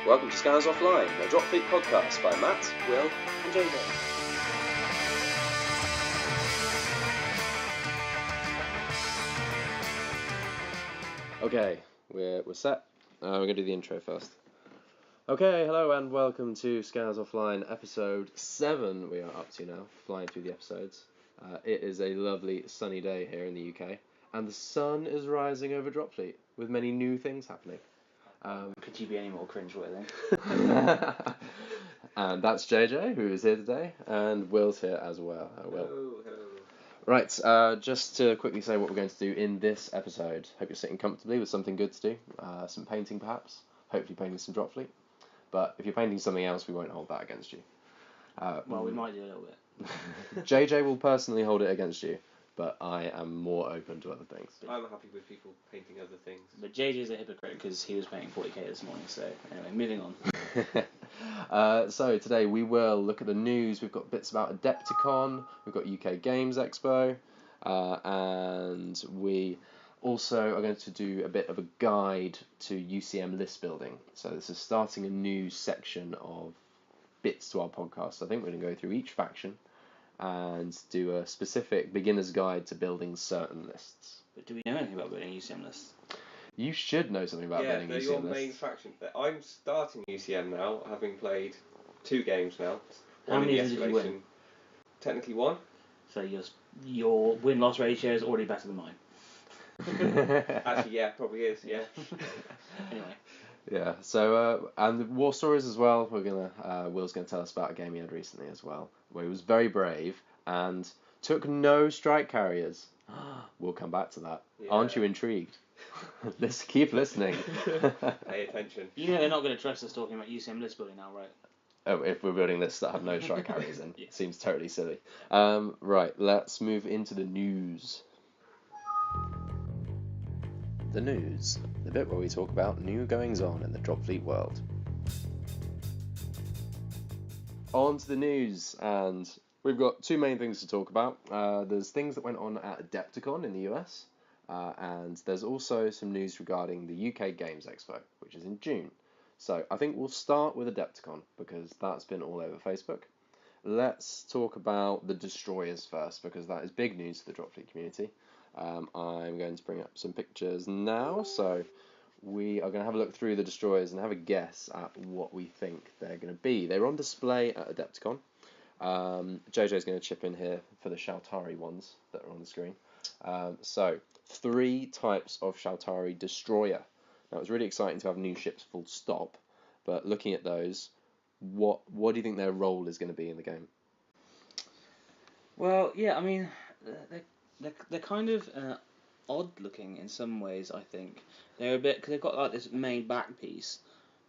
Welcome to Scanners Offline, a Drop Fleet podcast by Matt, Will, and JJ. Okay, we're set. We're going to do the intro first. Okay, hello and welcome to Scanners Offline, episode 7 we are up to now, flying through the episodes. It is a lovely sunny day here in the UK, and the sun is rising over Drop Fleet, with many new things happening. Could you be any more cringeworthy? And that's JJ, who is here today, and Will's here as well. Will. Hello. Right, just to quickly say what we're going to do in this episode. Hope you're sitting comfortably with something good to do. Some painting perhaps, hopefully painting some Drop Fleet. But if you're painting something else, we won't hold that against you. Well, we might do a little bit. JJ will personally hold it against you, but I am more open to other things. I'm happy with people painting other things. But JJ's a hypocrite because he was painting 40k this morning, so anyway, moving on. So today we will look at the news. We've got bits about Adepticon, we've got UK Games Expo, and we also are going to do a bit of a guide to UCM list building. So this is starting a new section of bits to our podcast. I think we're going to go through each faction and do a specific beginner's guide to building certain lists. But do we know anything about building UCM lists? You should know something about building they're UCM your lists. main faction. I'm starting UCM now, having played 2 games now. How many did you win? Technically 1. So your win-loss ratio is already better than mine. Actually, yeah, probably is, yeah. Anyway. Yeah, so, and the war stories as well, Will's gonna tell us about a game he had recently as well, where he was very brave and took no strike carriers. We'll come back to that. Yeah. Aren't you intrigued? Let's keep listening. Pay attention. You know they're not going to trust us talking about UCM list building now, right? Oh, if we're building lists that have no strike carriers in. Yeah. Seems totally silly. Right, let's move into the news. The news, the bit where we talk about new goings-on in the Drop Fleet world. On to the news, and we've got 2 main things to talk about. There's things that went on at Adepticon in the US, and there's also some news regarding the UK Games Expo, which is in June. So I think we'll start with Adepticon, because that's been all over Facebook. Let's talk about the destroyers first, because that is big news to the Drop Fleet community. I'm going to bring up some pictures now, so we are going to have a look through the destroyers and have a guess at what we think they're going to be. They're on display at Adepticon. JJ's going to chip in here for the Shaltari ones that are on the screen. So, 3 types of Shaltari destroyer. Now, it's really exciting to have new ships full stop, but looking at those, what do you think their role is going to be in the game? Well, yeah, I mean, they're kind of odd looking in some ways, I think. They're a bit, because they've got like this main back piece,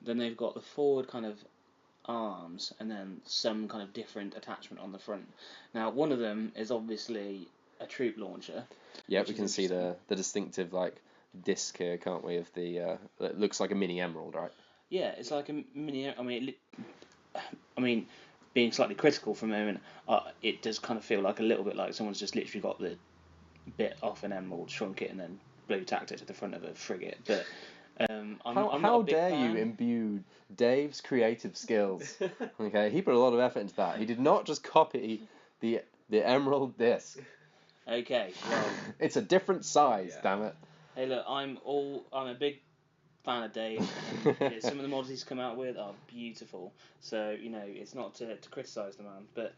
then they've got the forward kind of arms, and then some kind of different attachment on the front. Now, one of them is obviously a troop launcher. Yeah, we can see the distinctive like disc here, can't we? Of the it looks like a mini emerald, right? Yeah, it's like a mini. I mean, being slightly critical for a moment, it does kind of feel like a little bit like someone's just literally got the bit off an emerald, shrunk it, and then blue tacked it to the front of a frigate. But how dare you imbue Dave's creative skills? Okay, he put a lot of effort into that. He did not just copy the emerald disc. Okay, well, It's a different size, Yeah. damn it. hey, look, I'm a big fan of Dave. And some of the models he's come out with are beautiful. So it's not to criticise the man, but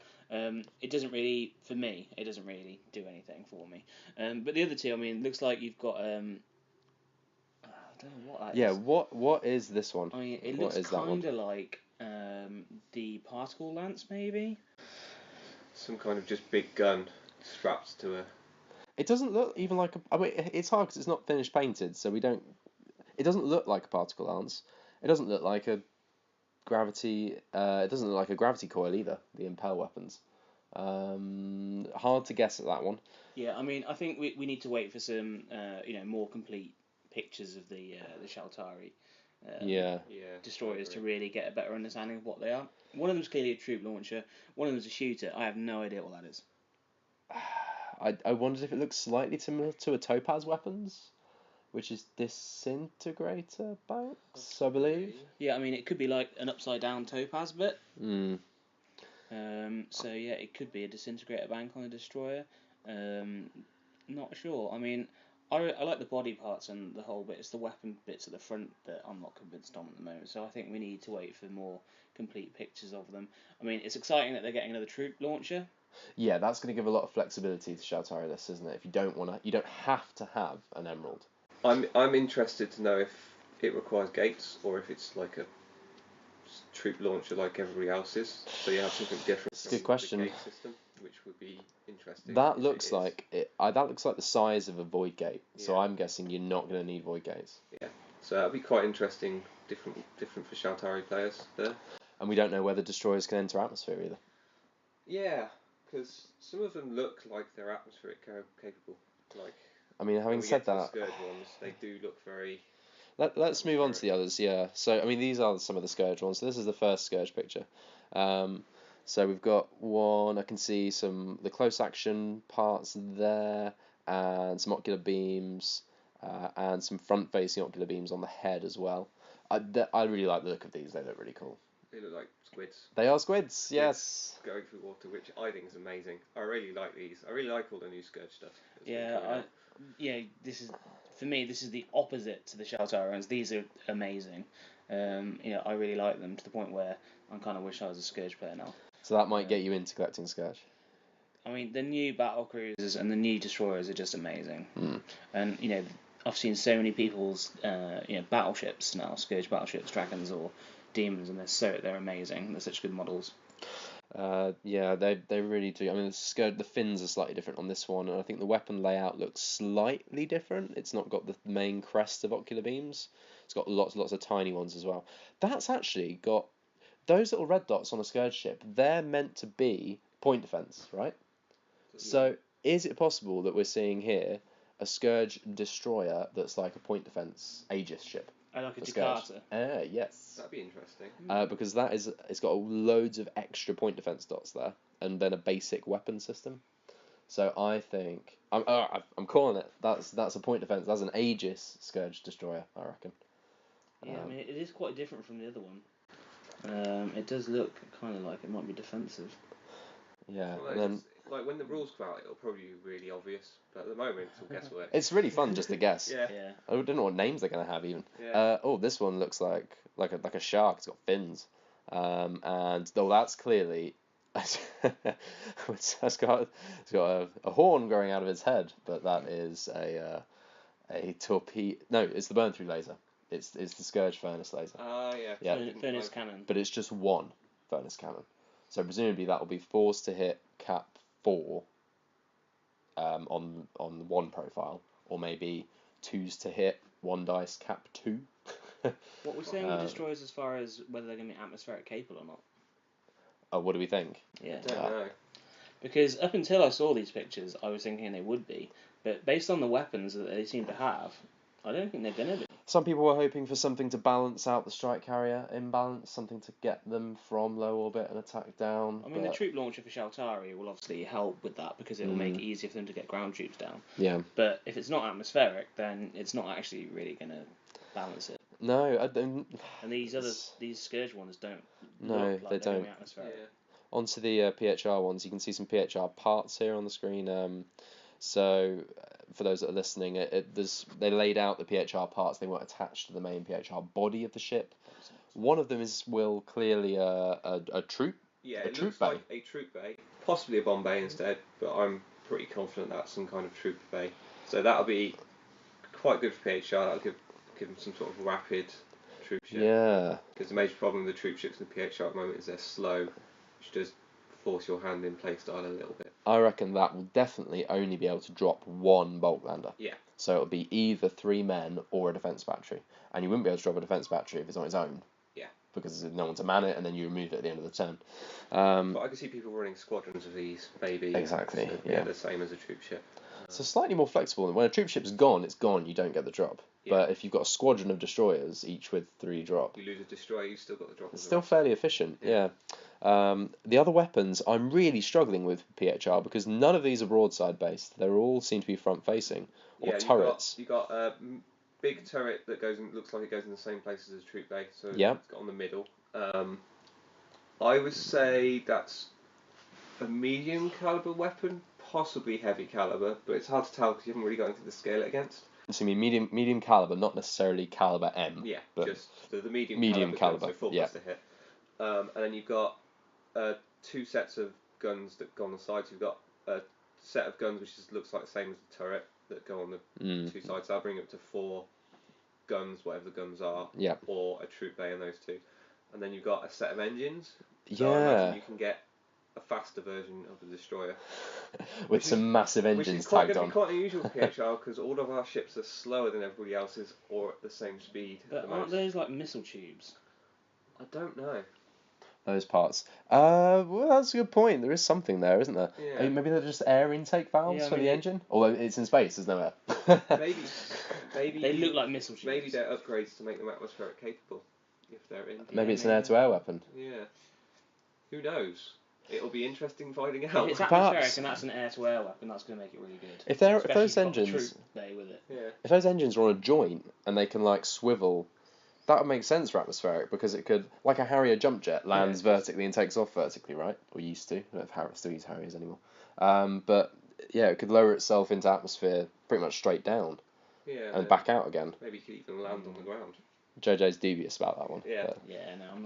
it doesn't really, for me, it doesn't really do anything for me. But the other 2, I mean, looks like you've got I don't know what that is. Yeah, what is this one? I mean, it What looks is that one? kind of like the particle lance, maybe. Some kind of just big gun strapped to a... It doesn't look even like I mean, it's hard because it's not finished painted, so we don't. It doesn't look like a particle lance. It doesn't look like a gravity. It doesn't look like a gravity coil either. The impel weapons. Hard to guess at that one. Yeah, I mean, I think we need to wait for some more complete pictures of the Shaltari destroyers to really get a better understanding of what they are. One of them's clearly a troop launcher. One of them's a shooter. I have no idea what that is. I wondered if it looks slightly similar to a Topaz weapons, which is disintegrator banks, I believe. Yeah, I mean, it could be like an upside down topaz bit. Mm. So yeah, it could be a disintegrator bank on a destroyer. Not sure. I mean, I like the body parts and the whole bit. It's the weapon bits at the front that I'm not convinced on at the moment. So I think we need to wait for more complete pictures of them. I mean, it's exciting that they're getting another troop launcher. Yeah, that's going to give a lot of flexibility to Shaltari lists, isn't it? If you don't have to have an emerald. I'm interested to know if it requires gates or if it's like a troop launcher like everybody else's. So you have something different. It's a good from question. The gate system, which would be interesting. That looks like the size of a void gate. So Yeah. I'm guessing you're not going to need void gates. Yeah. So that'd be quite interesting. Different for Shaltari players there. And we don't know whether destroyers can enter atmosphere either. Yeah, because some of them look like they're atmospheric capable. Like, I mean, having said that, the Scourge ones, they do look very. let's move on to the others. Yeah. So I mean, these are some of the Scourge ones. So this is the first Scourge picture. So we've got one. I can see the close action parts there, and some ocular beams, and some front facing ocular beams on the head as well. I really like the look of these. They look really cool. They look like squids. They are squids. Yes. Going through water, which I think is amazing. I really like these. I really like all the new Scourge stuff. This is the opposite to the Shaltari ones. These are amazing. I really like them to the point where I kind of wish I was a Scourge player now. So that might get you into collecting Scourge. I mean, the new battle cruisers and the new destroyers are just amazing. And I've seen so many people's battleships now, Scourge battleships, dragons or demons, and they're amazing. They're such good models. Yeah, they really do. I mean, the fins are slightly different on this one, and I think the weapon layout looks slightly different. It's not got the main crest of ocular beams. It's got lots of tiny ones as well. That's actually got those little red dots on a Scourge ship. They're meant to be point defense, right? So is it possible that we're seeing here a Scourge destroyer that's like a point defense Aegis ship? Like a Tactica. Yes. That'd be interesting. Because it's got loads of extra point defense dots there, and then a basic weapon system. So I think I'm calling it. That's a point defense. That's an Aegis Scourge destroyer, I reckon. Yeah, I mean it is quite different from the other one. It does look kind of like it might be defensive. Yeah, Well, and then like when the rules come out, it'll probably be really obvious. But at the moment, it's all guesswork. it's really fun just to guess. Yeah. I don't know what names they're gonna have even. Yeah. This one looks like a shark. It's got fins, and that's clearly. it's got a horn growing out of its head, but that is a torpedo. No, it's the burn through laser. It's the Scourge furnace laser. Yeah. Furnace cannon. But it's just one furnace cannon. So presumably that will be forced to hit cap 4 on one profile, or maybe 2s to hit 1 dice cap 2. What we're saying with destroyers as far as whether they're going to be atmospheric capable or not. What do we think? Yeah. I don't know. Because up until I saw these pictures, I was thinking they would be, but based on the weapons that they seem to have, I don't think they're going to be. Some people were hoping for something to balance out the strike carrier imbalance, something to get them from low orbit and attack down. I mean, the troop launcher for Shaltari will obviously help with that because it will make it easier for them to get ground troops down. Yeah. But if it's not atmospheric, then it's not actually really going to balance it. No, I don't. And these Scourge ones don't. No, look like they they're gonna don't. be atmospheric. Yeah. Onto the PHR ones, you can see some PHR parts here on the screen. So, for those that are listening, they laid out the PHR parts. They weren't attached to the main PHR body of the ship. One of them will clearly a troop. Yeah, a it troop looks bay. like a troop bay, possibly a bomb bay instead, but I'm pretty confident that's some kind of troop bay. So that'll be quite good for PHR. That'll give them some sort of rapid troop ship. Yeah. Because the major problem with the troop ships in the PHR at the moment is they're slow, which does force your hand in play style a little bit. I reckon that will definitely only be able to drop one bulk lander. Yeah. So it'll be either 3 men or a defense battery, and you wouldn't be able to drop a defense battery if it's on its own. Yeah. Because there's no one to man it, and then you remove it at the end of the turn. But I can see people running squadrons of these, maybe. Exactly. So Yeah. the same as a troop ship. So slightly more flexible. When a troop ship's gone, it's gone. You don't get the drop. Yeah. But if you've got a squadron of destroyers, each with 3 drop, You lose a destroyer, you still got the drop. it's still fairly efficient. Yeah. The other weapons, I'm really struggling with PHR because none of these are broadside based. They all seem to be front facing or turrets. You got big turret that looks like it goes in the same place as a troop bay, so Yeah. it's got on the middle. I would say that's a medium caliber weapon, possibly heavy caliber, but it's hard to tell because you haven't really got anything to scale it against. So you mean medium caliber, not necessarily caliber M. Yeah, but just the medium caliber, so full yeah. plus to hit. And then you've got 2 sets of guns that go on the sides. You've got a set of guns which looks like the same as the turret that go on the 2 sides. That'll bring it up to 4 guns, whatever the guns are, or a troop bay in those 2. And then you've got a set of engines. So I imagine you can get a faster version of the destroyer with some massive engines tagged on. Which is on. quite unusual for PHR because all of our ships are slower than everybody else's or at the same speed. But aren't those like missile tubes? I don't know. Those parts. Well, that's a good point. There is something there, isn't there? Yeah. I mean, maybe they're just air intake valves for the engine? Although it's in space, there's no air. maybe they look like missile tubes. Maybe they're upgrades to make them atmospheric capable, if they're in. Maybe it's an air-to-air weapon. Yeah. Who knows? It'll be interesting finding out. If it's atmospheric and that's an air-to-air weapon, that's going to make it really good. If those engines, with it. Yeah. If those engines are on a joint and they can like swivel, that would make sense for atmospheric because it could, like a Harrier jump jet, lands vertically and takes off vertically, right? Or used to. I don't know if Harrier still use Harriers anymore. But yeah, it could lower itself into atmosphere pretty much straight down. Yeah. And back out again. Maybe you could even land on the ground. JJ's dubious about that one. Yeah. But,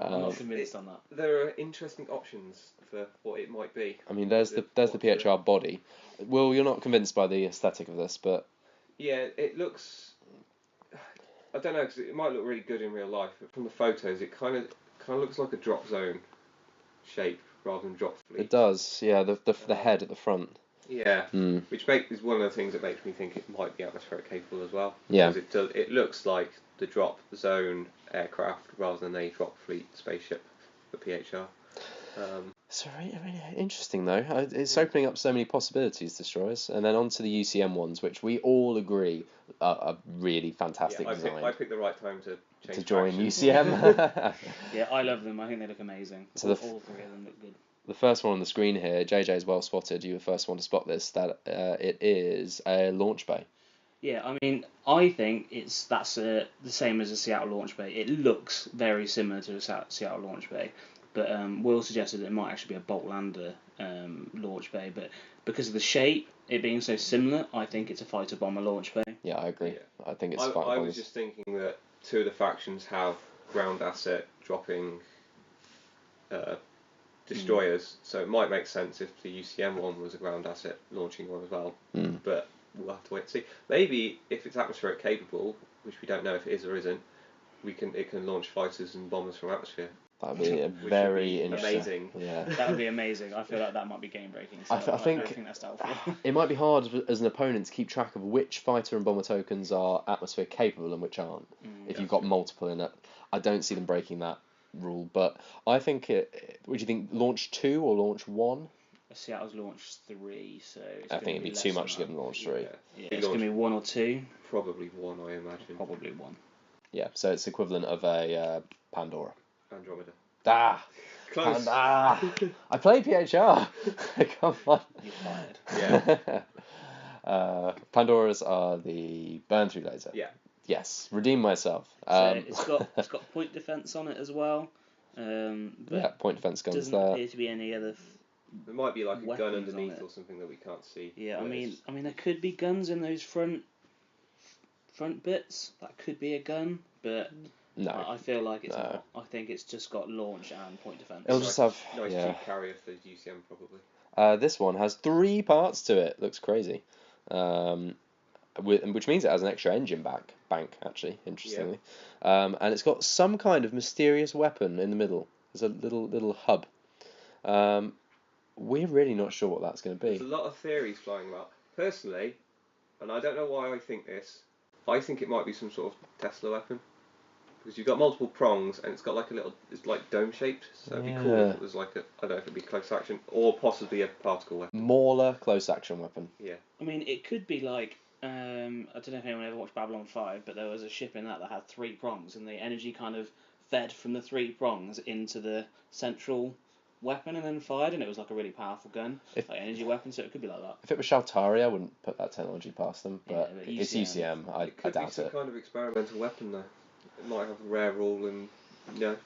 no, I'm not convinced on that. There are interesting options for what it might be. I mean, there's the PHR body. Will, you're not convinced by the aesthetic of this, but yeah, it looks. I don't know because it might look really good in real life, but from the photos, it kind of looks like a drop zone shape rather than drop fleet. It does, yeah. The head at the front. Yeah, which is one of the things that makes me think it might be atmospheric capable as well. Yeah, because it looks like the drop zone aircraft rather than a drop fleet spaceship for PHR. So interesting though. It's opening up so many possibilities, destroyers, and then onto the UCM ones, which we all agree are really fantastic design. I picked the right time to join UCM. Yeah, I love them. I think they look amazing. So all 3 of them look good. The first one on the screen here, JJ is well spotted. You were the first one to spot this. That it is a launch bay. Yeah, I mean, I think that's the same as a Seattle launch bay. It looks very similar to a Seattle launch bay, but Will suggested it might actually be a bolt lander launch bay. But because of the shape, it being so similar, I think it's a fighter bomber launch bay. Yeah, I agree. Yeah. I think it's. I was just thinking that 2 of the factions have ground asset dropping destroyers, so it might make sense if the UCM one was a ground asset launching one as well. But we'll have to wait and see. Maybe if it's atmospheric capable, which we don't know if it is or isn't, it can launch fighters and bombers from atmosphere. That would be very interesting. Amazing. Yeah. That would be amazing. I feel like that might be game breaking. So I think that's doubtful. It might be hard as an opponent to keep track of which fighter and bomber tokens are atmosphere capable and which aren't. If you've got multiple in it, I don't see them breaking that rule. But I think would you think launch 2 or launch 1? Seattle's launch 3, so I think it'd be too much to give them launch 3. Yeah, it's going to be 1 or 2. Probably 1, I imagine. Probably 1. Yeah, so it's equivalent of a Pandora. Andromeda. Close. I play PHR. Come on. You're fired. Yeah. Pandoras are the burn through laser. Yeah. Yes, redeem myself. So it's got point defense on it as well. But point defense guns doesn't there. appear to be any other. There might be like a gun weapons underneath or something that we can't see. Yeah, I mean there could be guns in those front bits. That could be a gun, but no, I feel like it's not. I think it's just got launch and point defense. It'll just have nice cheap carrier for UCM probably. This one has 3 parts to it. Looks crazy. Which means it has an extra engine bank actually, interestingly. And it's got some kind of mysterious weapon in the middle. There's a little hub. We're really not sure what that's going to be. There's a lot of theories flying about. Personally, and I don't know why I think this, I think it might be some sort of Tesla weapon. Because you've got multiple prongs and it's got like it's like dome shaped, so it'd be cool if it was like I don't know if it'd be close action or possibly a particle weapon. Mauler close action weapon. Yeah. I mean, it could be like, I don't know if anyone ever watched Babylon 5, but there was a ship in that had 3 prongs and the energy kind of fed from the 3 prongs into the central weapon and then fired, and it was like a really powerful gun, like energy weapon. So it could be like that. If it was Shaltari, I wouldn't put that technology past them. But, but it's UCM. I could doubt be some it. kind of experimental weapon though. It might have a rare rule, and you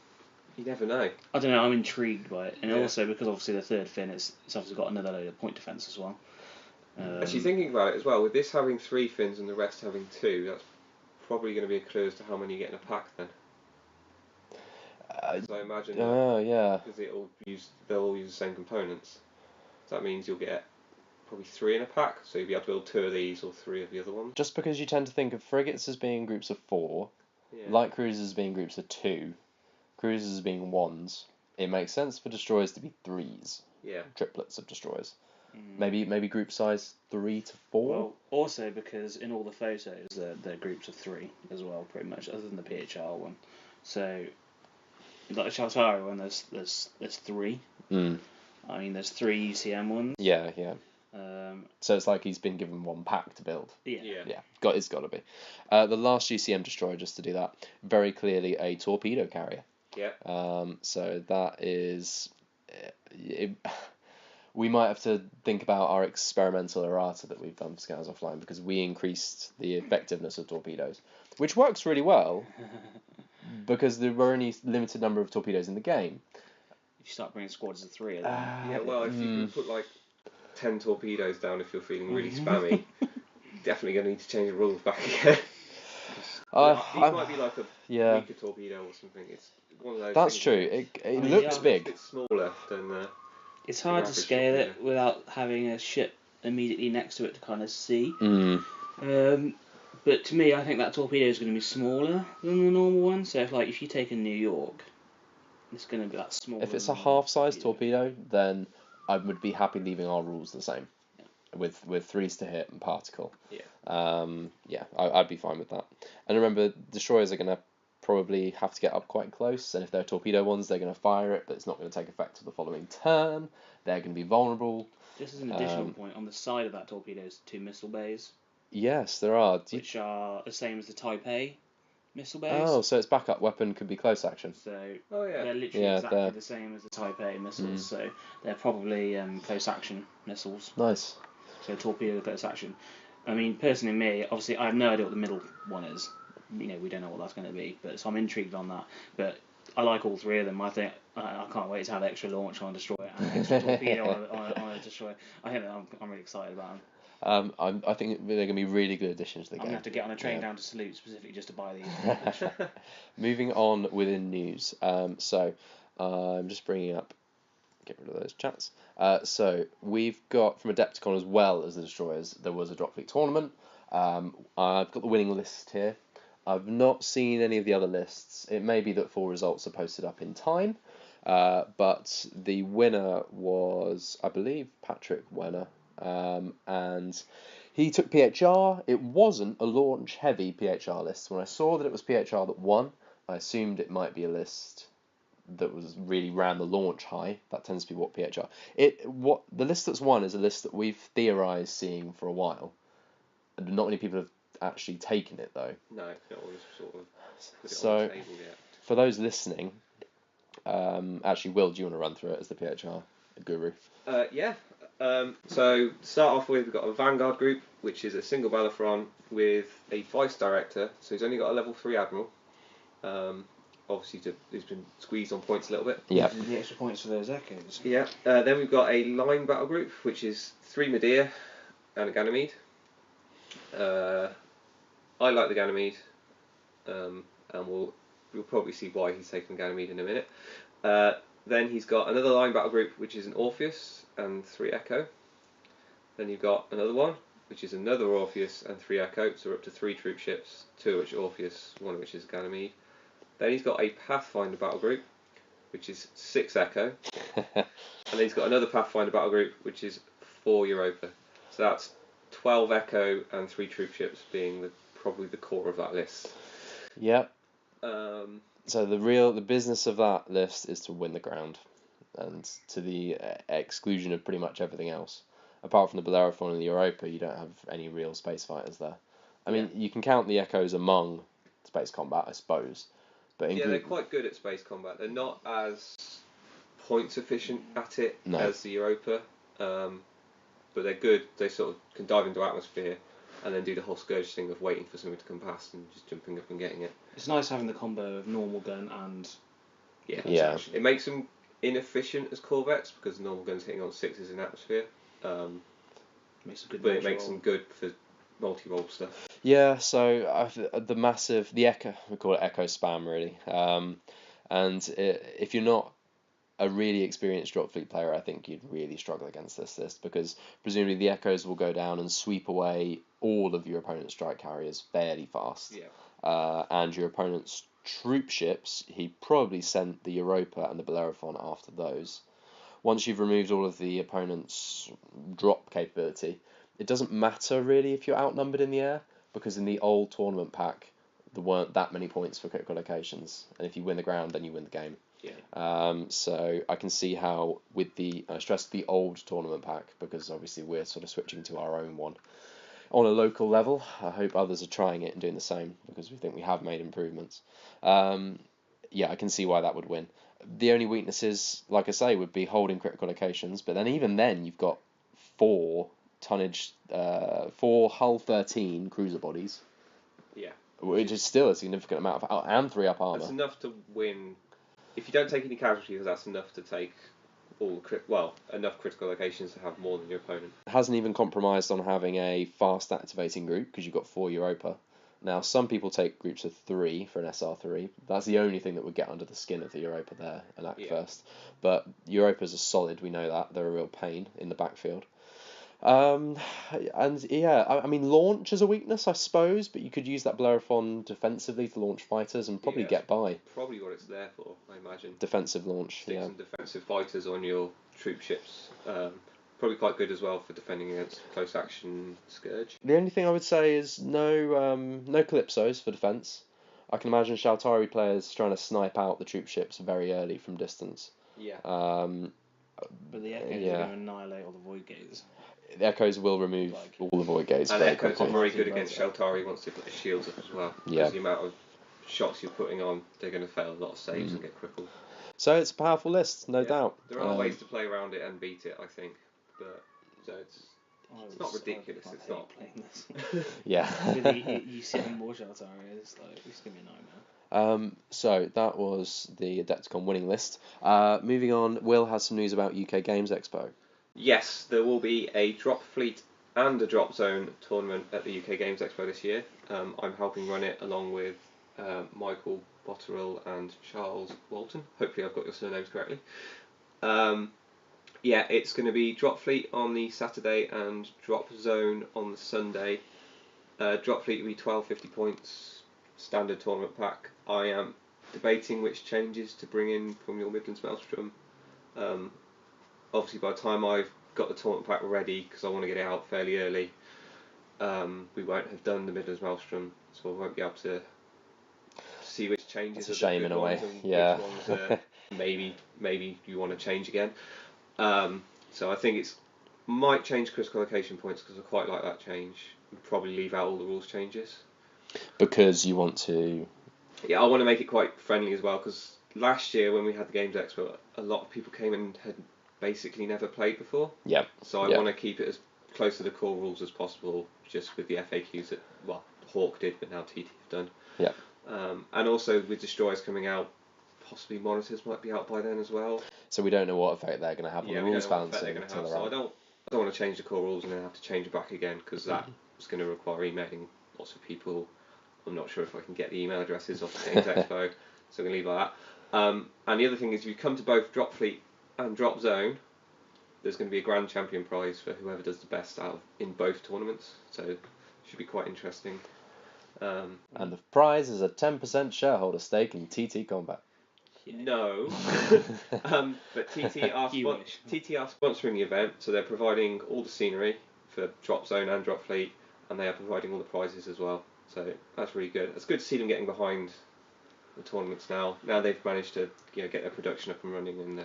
never know. I don't know. I'm intrigued by it, and also because obviously the third fin, it's obviously got another load of point defense as well. Actually, thinking about it as well, with this having 3 fins and the rest having 2, that's probably going to be a clue as to how many you get in a pack then. So I imagine. Yeah. Because they'll all use the same components. So that means you'll get probably 3 in a pack. So you'll be able to build 2 of these or 3 of the other ones. Just because you tend to think of frigates as being groups of 4, light cruisers as being groups of 2, cruisers as being 1s, it makes sense for destroyers to be 3s. Yeah. Triplets of destroyers. Maybe group size 3 to 4. Well, also because in all the photos they're groups of 3 as well, pretty much, other than the PHR one. So, like the Shaltari one, there's 3. I mean, there's 3 UCM ones. Yeah. So it's like he's been given 1 pack to build. Yeah. It's got to be. The last UCM destroyer, just to do that, very clearly a torpedo carrier. Yeah. So that is. We might have to think about our experimental errata that we've done for Scanners Offline, because we increased the effectiveness of torpedoes, which works really well because there were only limited number of torpedoes in the game. If you start bringing squads of 3 of If them. you can put like 10 torpedoes down if you're feeling really spammy, you're definitely going to need to change the rules back again. These might be like a weaker torpedo or something. It's one of those. That's things true. It looks big. It's smaller than. It's hard to scale it without having a ship immediately next to it to kind of see. But to me, I think that torpedo is going to be smaller than the normal one. So if you take a New York, it's going to be that small. If it's a half-size torpedo, then I would be happy leaving our rules the same, with 3s to hit and particle. I'd be fine with that. And remember, destroyers are going to probably have to get up quite close, and if they're torpedo ones, they're going to fire it, but it's not going to take effect till the following turn. They're going to be vulnerable. Just as an additional point, on the side of that torpedo is 2 missile bays. Yes, there are. Which are the same as the Type A missile bays. Oh, so its backup weapon could be close action. So they're literally exactly the same as the Type A missiles. So they're probably close action missiles. Nice. So torpedo close action. I mean, personally, me, obviously, I have no idea what the middle one is. We don't know what that's going to be, so I'm intrigued on that. But I like all 3 of them. I think I can't wait to have extra launch on a destroyer and extra torpedo on a destroyer. I think I'm really excited about them. I think they're going to be really good additions to the game. I'm going to have to get on a train down to Salute specifically just to buy these. Moving on within news. So I'm just bringing up. Get rid of those chats. So we've got from Adepticon as well as the destroyers. There was a drop fleet tournament. I've got the winning list here. I've not seen any of the other lists. It may be that full results are posted up in time, but the winner was, I believe, Patrick Wenner, and he took PHR. It wasn't a launch-heavy PHR list. When I saw that it was PHR that won, I assumed it might be a list that was really ran the launch high. That tends to be what PHR. The list that's won is a list that we've theorised seeing for a while. Not many people have actually taken it though. No, not always sort of put it so on the table yet. For those listening, actually, Will, do you want to run through it as the PHR guru? So to start off with, we've got a Vanguard group, which is a single Balafron with a vice director. So he's only got a level 3 admiral. Obviously, he's been squeezed on points a little bit. Yeah. The extra points for those echoes. Yeah. Then we've got a line battle group, which is 3 Medea and a Ganymede. I like the Ganymede, and we'll probably see why he's taken Ganymede in a minute. Then he's got another line battle group, which is an Orpheus and 3 Echo. Then you've got another one, which is another Orpheus and 3 Echo, so we're up to 3 troop ships, 2 of which are Orpheus, 1 of which is Ganymede. Then he's got a Pathfinder battle group, which is 6 Echo. And then he's got another Pathfinder battle group, which is 4 Europa. So that's 12 Echo and 3 troop ships being probably the core of that list. Yep. So the business of that list is to win the ground, and to the exclusion of pretty much everything else. Apart from the Bellerophon and the Europa, you don't have any real space fighters there. I mean, you can count the Echoes among space combat, I suppose. But they're quite good at space combat. They're not as points efficient at it No. as the Europa, but they're good. They sort of can dive into atmosphere and then do the whole Scourge thing of waiting for something to come past and just jumping up and getting it. It's nice having the combo of normal gun and Yeah. It makes them inefficient as Corvettes because the normal gun's hitting on 6s in atmosphere, makes a good. but it makes them good for multi-role stuff. Yeah, so the Echo, we call it Echo spam really, and if you're not a really experienced drop fleet player, I think you'd really struggle against this list because presumably the Echoes will go down and sweep away all of your opponent's strike carriers fairly fast. Yeah. And your opponent's troop ships, he probably sent the Europa and the Bellerophon after those. Once you've removed all of the opponent's drop capability, it doesn't matter really if you're outnumbered in the air, because in the old tournament pack, there weren't that many points for critical locations, and if you win the ground, then you win the game. Yeah. So I can see how with I stress the old tournament pack, because obviously we're sort of switching to our own one. On a local level, I hope others are trying it and doing the same, because we think we have made improvements. Yeah, I can see why that would win. The only weaknesses, like I say, would be holding critical locations, but then even then you've got 4 hull 13 cruiser bodies. Yeah. Which is still a significant amount of, and 3 up armor. That's enough to win. If you don't take any casualties, that's enough to take enough critical locations to have more than your opponent. Hasn't even compromised on having a fast activating group because you've got 4 Europa. Now, some people take groups of 3 for an SR3. That's the only thing that would get under the skin of the Europa there and act first. But Europas are solid, we know that. They're a real pain in the backfield. And yeah, I mean, launch is a weakness, I suppose, but you could use that Bellerophon defensively to launch fighters and probably get by. Probably what it's there for, I imagine. Defensive launch, Stick some defensive fighters on your troop ships. Probably quite good as well for defending against close action Scourge. The only thing I would say is no Calypsos for defence. I can imagine Shaltari players trying to snipe out the troop ships very early from distance. Yeah. But the Echoes are going to annihilate all the Void Gates. The Echoes will remove all the Void Gates. And the Echoes are very good against Shaltari once they put the shields up as well. Yeah. Because the amount of shots you're putting on, they're going to fail a lot of saves and get crippled. So it's a powerful list, no doubt. There are ways to play around it and beat it, I think. But so it's not ridiculous. It's not playing this. Yeah. With the UCM more Shaltari, it's going to be a nightmare. So that was the Adepticon winning list. Moving on, Will has some news about UK Games Expo. Yes, there will be a drop fleet and a drop zone tournament at the UK Games Expo this year. I'm helping run it along with Michael Botterill and Charles Walton. Hopefully I've got your surnames correctly. Yeah, it's going to be drop fleet on the Saturday and drop zone on the Sunday. Drop fleet will be 1250 points, standard tournament pack. I am debating which changes to bring in from your Midlands Maelstrom. Obviously by the time I've got the tournament pack ready, because I want to get it out fairly early, we won't have done the Midlands Maelstrom, so I won't be able to see which changes. It's a shame in a way, yeah. Which ones maybe you want to change again. So I think it's might change critical location points because I quite like that change. And probably leave out all the rules changes. Because you want to... Yeah, I want to make it quite friendly as well, because last year when we had the Games Expo, a lot of people came and had basically never played before. Yeah. So I want to keep it as close to the core rules as possible, just with the FAQs that, Hawk did, but now TT have done. Yeah. And also with Destroyers coming out, possibly monitors might be out by then as well. So we don't know what effect they're going to have on the rules balancing. So I don't want to change the core rules and then have to change it back again, because that is going to require emailing lots of people. I'm not sure if I can get the email addresses off the Games Expo, so I'm going to leave it like that. And the other thing is, if you come to both Drop Fleet and Drop Zone, there's going to be a Grand Champion prize for whoever does the best in both tournaments, so it should be quite interesting. And the prize is a 10% shareholder stake in TT Combat. No, but TT are sponsoring the event, so they're providing all the scenery for Drop Zone and Drop Fleet, and they are providing all the prizes as well. So that's really good. It's good to see them getting behind the tournaments now. Now they've managed to get their production up and running and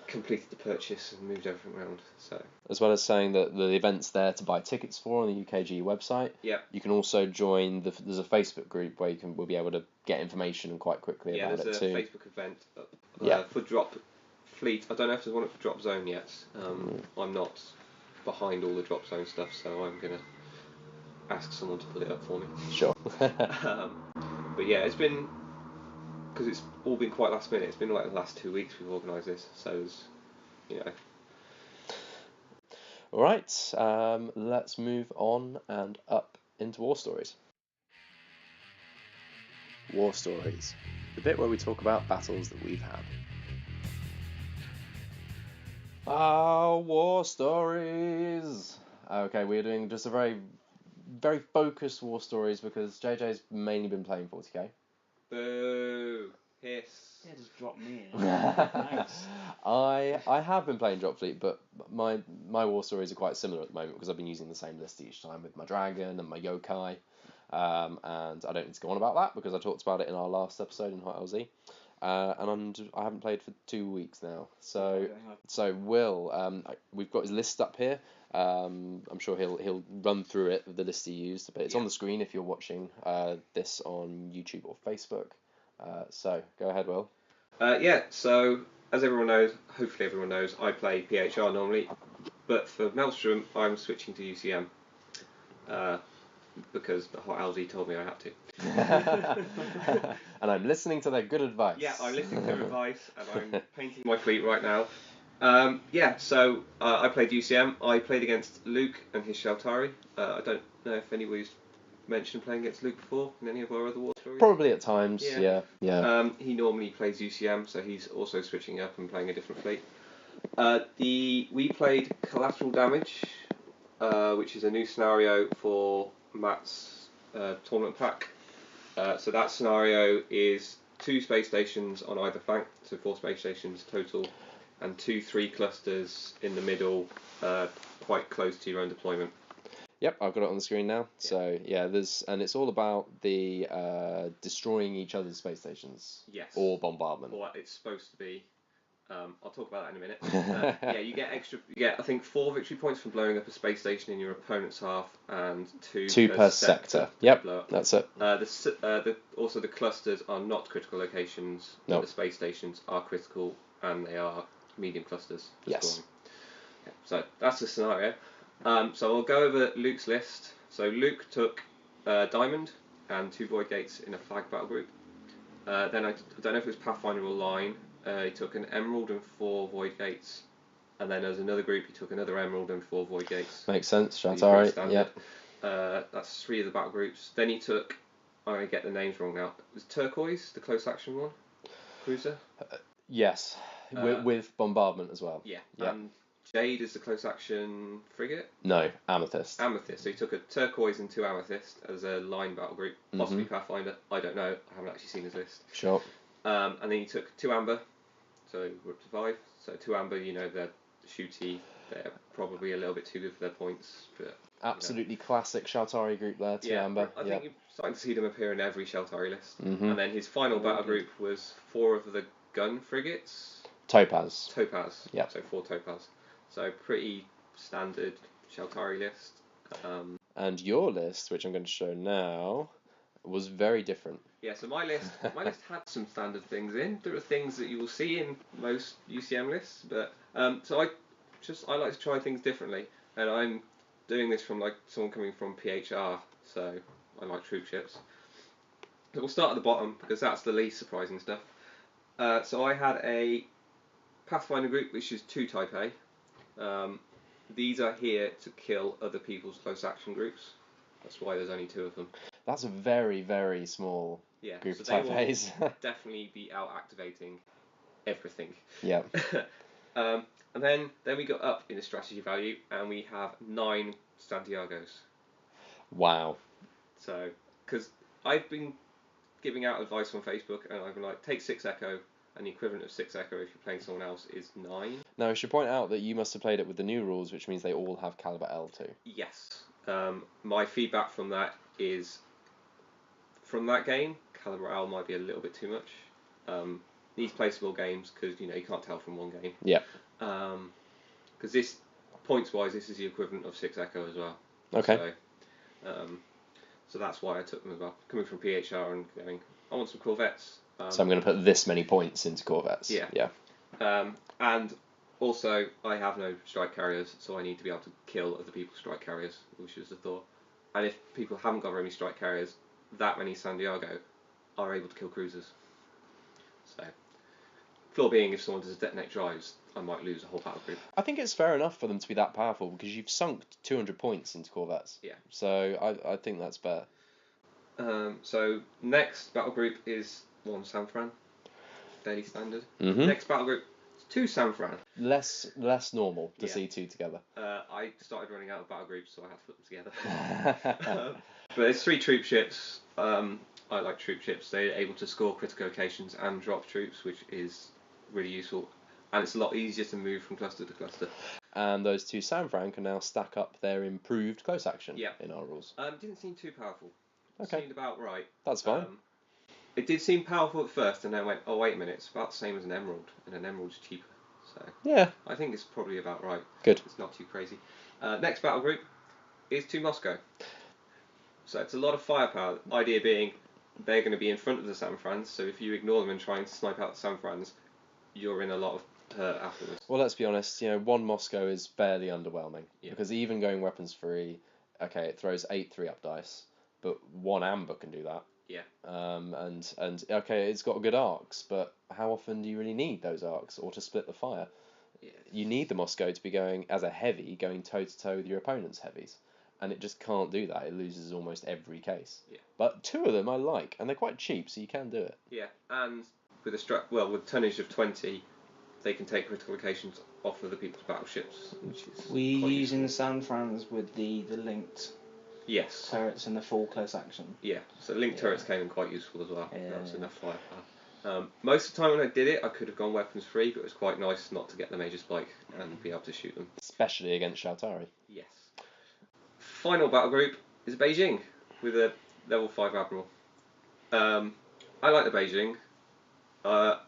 completed the purchase and moved everything around. So as well as saying that the event's there to buy tickets for on the UKG website. Yeah. You can also join there's a Facebook group where we'll be able to get information quite quickly about it too. Yeah, there's a Facebook event for Drop fleet. I don't know if there's one at Drop Zone yet. I'm not behind all the Drop Zone stuff, so I'm gonna ask someone to put it up for me. Sure. But yeah, it's been, because it's all been quite last minute. It's been like the last 2 weeks we've organised this, so it's, you know. All right, let's move on and up into War Stories. War Stories, the bit where we talk about battles that we've had. War Stories! Okay, we're doing just a very, very focused War Stories because JJ's mainly been playing 40k. Boo! Hiss! Yeah, just drop me in. Nice. I have been playing Drop Fleet, but my War Stories are quite similar at the moment because I've been using the same list each time with my Dragon and my Yokai. And I don't need to go on about that because I talked about it in our last episode in Hot LZ. And I haven't played for 2 weeks now. So Will, we've got his list up here. I'm sure he'll run through it with the list he used, but it's on the screen if you're watching this on YouTube or Facebook. So go ahead, Will. So as everyone knows, hopefully everyone knows, I play PHR normally, but for Maelstrom I'm switching to UCM because the Hot LZ told me I had to. And I'm listening to their good advice. Yeah, I'm listening to their advice and I'm painting my fleet right now. So I played UCM. I played against Luke and his Sheltari. I don't know if anybody's mentioned playing against Luke before in any of our other War Stories. Probably at times, yeah. He normally plays UCM, so he's also switching up and playing a different fleet. We played Collateral Damage, which is a new scenario for Matt's tournament pack. So that scenario is 2 space stations on either flank, so 4 space stations total, and 2-3 clusters in the middle, quite close to your own deployment. Yep, I've got it on the screen now. So and it's all about the destroying each other's space stations. Yes. Or bombardment. Or it's supposed to be. I'll talk about that in a minute. You get I think 4 victory points for blowing up a space station in your opponent's half, and 2 per sector. Yep, that's it. Also the clusters are not critical locations. Nope. The space stations are critical, and they are medium clusters. Yes. Okay, so that's the scenario. So I'll go over Luke's list. So Luke took Diamond and 2 Void Gates in a flag battle group. Then I don't know if it was Pathfinder or Line. He took an Emerald and 4 Void Gates. And then as another group, he took another Emerald and 4 Void Gates. Makes sense. That's all right. Yep. That's 3 of the battle groups. Then he took, I get the names wrong now. It was Turquoise, the close action one? Cruiser? Yes. With bombardment as well. Yeah. Yep. And Jade is the close action frigate? No, Amethyst. Amethyst. So he took a Turquoise and 2 Amethyst as a line battle group, possibly Pathfinder. I don't know. I haven't actually seen his list. Sure. And then he took 2 Amber, so we're up to 5. So 2 Amber, they're shooty. They're probably a little bit too good for their points. But absolutely classic Sheltari group there, 2 Amber. I think you're starting to see them appear in every Sheltari list. Mm-hmm. And then his final battle group was 4 of the gun frigates. Topaz. Yeah. So 4 Topaz. So pretty standard Sheltari list. And your list, which I'm going to show now, was very different. Yeah, so my list had some standard things in. There are things that you will see in most UCM lists, but so I like to try things differently, and I'm doing this from like someone coming from PHR, so I like troop ships. So we'll start at the bottom because that's the least surprising stuff. So I had a Pathfinder group which is 2 Type A. These are here to kill other people's close action groups. That's why there's only 2 of them. That's a very, very small group of Type A's. Definitely be out activating everything. Yeah. And then we got up in the strategy value, and we have 9 Santiagos. Wow. So, because I've been giving out advice on Facebook, and I've been like, take 6 Echo, and the equivalent of 6 Echo if you're playing someone else is 9. Now, I should point out that you must have played it with the new rules, which means they all have caliber L too. Yes. My feedback from that is, from that game, caliber L might be a little bit too much. These placeable games, because you can't tell from one game. Yeah. Because this, points-wise, this is the equivalent of 6 Echo as well. Okay. So that's why I took them as well. Coming from PHR and going, I want some Corvettes. So I'm going to put this many points into Corvettes. Yeah. Yeah. And also, I have no strike carriers, so I need to be able to kill other people's strike carriers, which is the thought. And if people haven't got very many strike carriers, that many San Diego are able to kill cruisers. So, flaw being, if someone does detonate drives, I might lose a whole battle group. I think it's fair enough for them to be that powerful because you've sunk 200 points into corvettes. Yeah. So I think that's fair. So next battle group is one San Fran, fairly standard. Mm-hmm. Next battle group is two San Fran. Less normal to see two together. I started running out of battle groups, so I had to put them together. But it's three troop ships. I like troop ships. They're able to score critical locations and drop troops, which is really useful. And it's a lot easier to move from cluster to cluster. And those two San Fran can now stack up their improved close action in our rules. Didn't seem too powerful. Okay. Seemed about right. That's fine. It did seem powerful at first, and then I went, oh wait a minute, it's about the same as an emerald, and an emerald's cheaper. So yeah, I think it's probably about right. Good. It's not too crazy. Next battle group is two Moscow. So it's a lot of firepower. The idea being they're going to be in front of the San Frans, so if you ignore them and try and snipe out the San Frans, you're in a lot of hurt afterwards. Well, let's be honest, one Moscow is fairly underwhelming. Yeah. Because even going weapons free, okay, it throws 8 3-up dice, but one amber can do that. Yeah. And okay, it's got good arcs, but how often do you really need those arcs or to split the fire? Yeah. You need the Moscow to be going as a heavy, going toe to toe with your opponent's heavies. And it just can't do that. It loses almost every case. Yeah. But two of them I like, and they're quite cheap, so you can do it. Yeah, and with with tonnage of 20, they can take critical locations off other people's battleships, which is Were you quite using the useful. San Frans with the linked Yes. turrets and the full close action? Yeah, so linked turrets came in quite useful as well. Yeah. That was enough firepower. Most of the time when I did it, I could have gone weapons free, but it was quite nice not to get the major spike and be able to shoot them. Especially against Shautari. Yes. Final battle group is Beijing with a level 5 admiral. I like the Beijing. I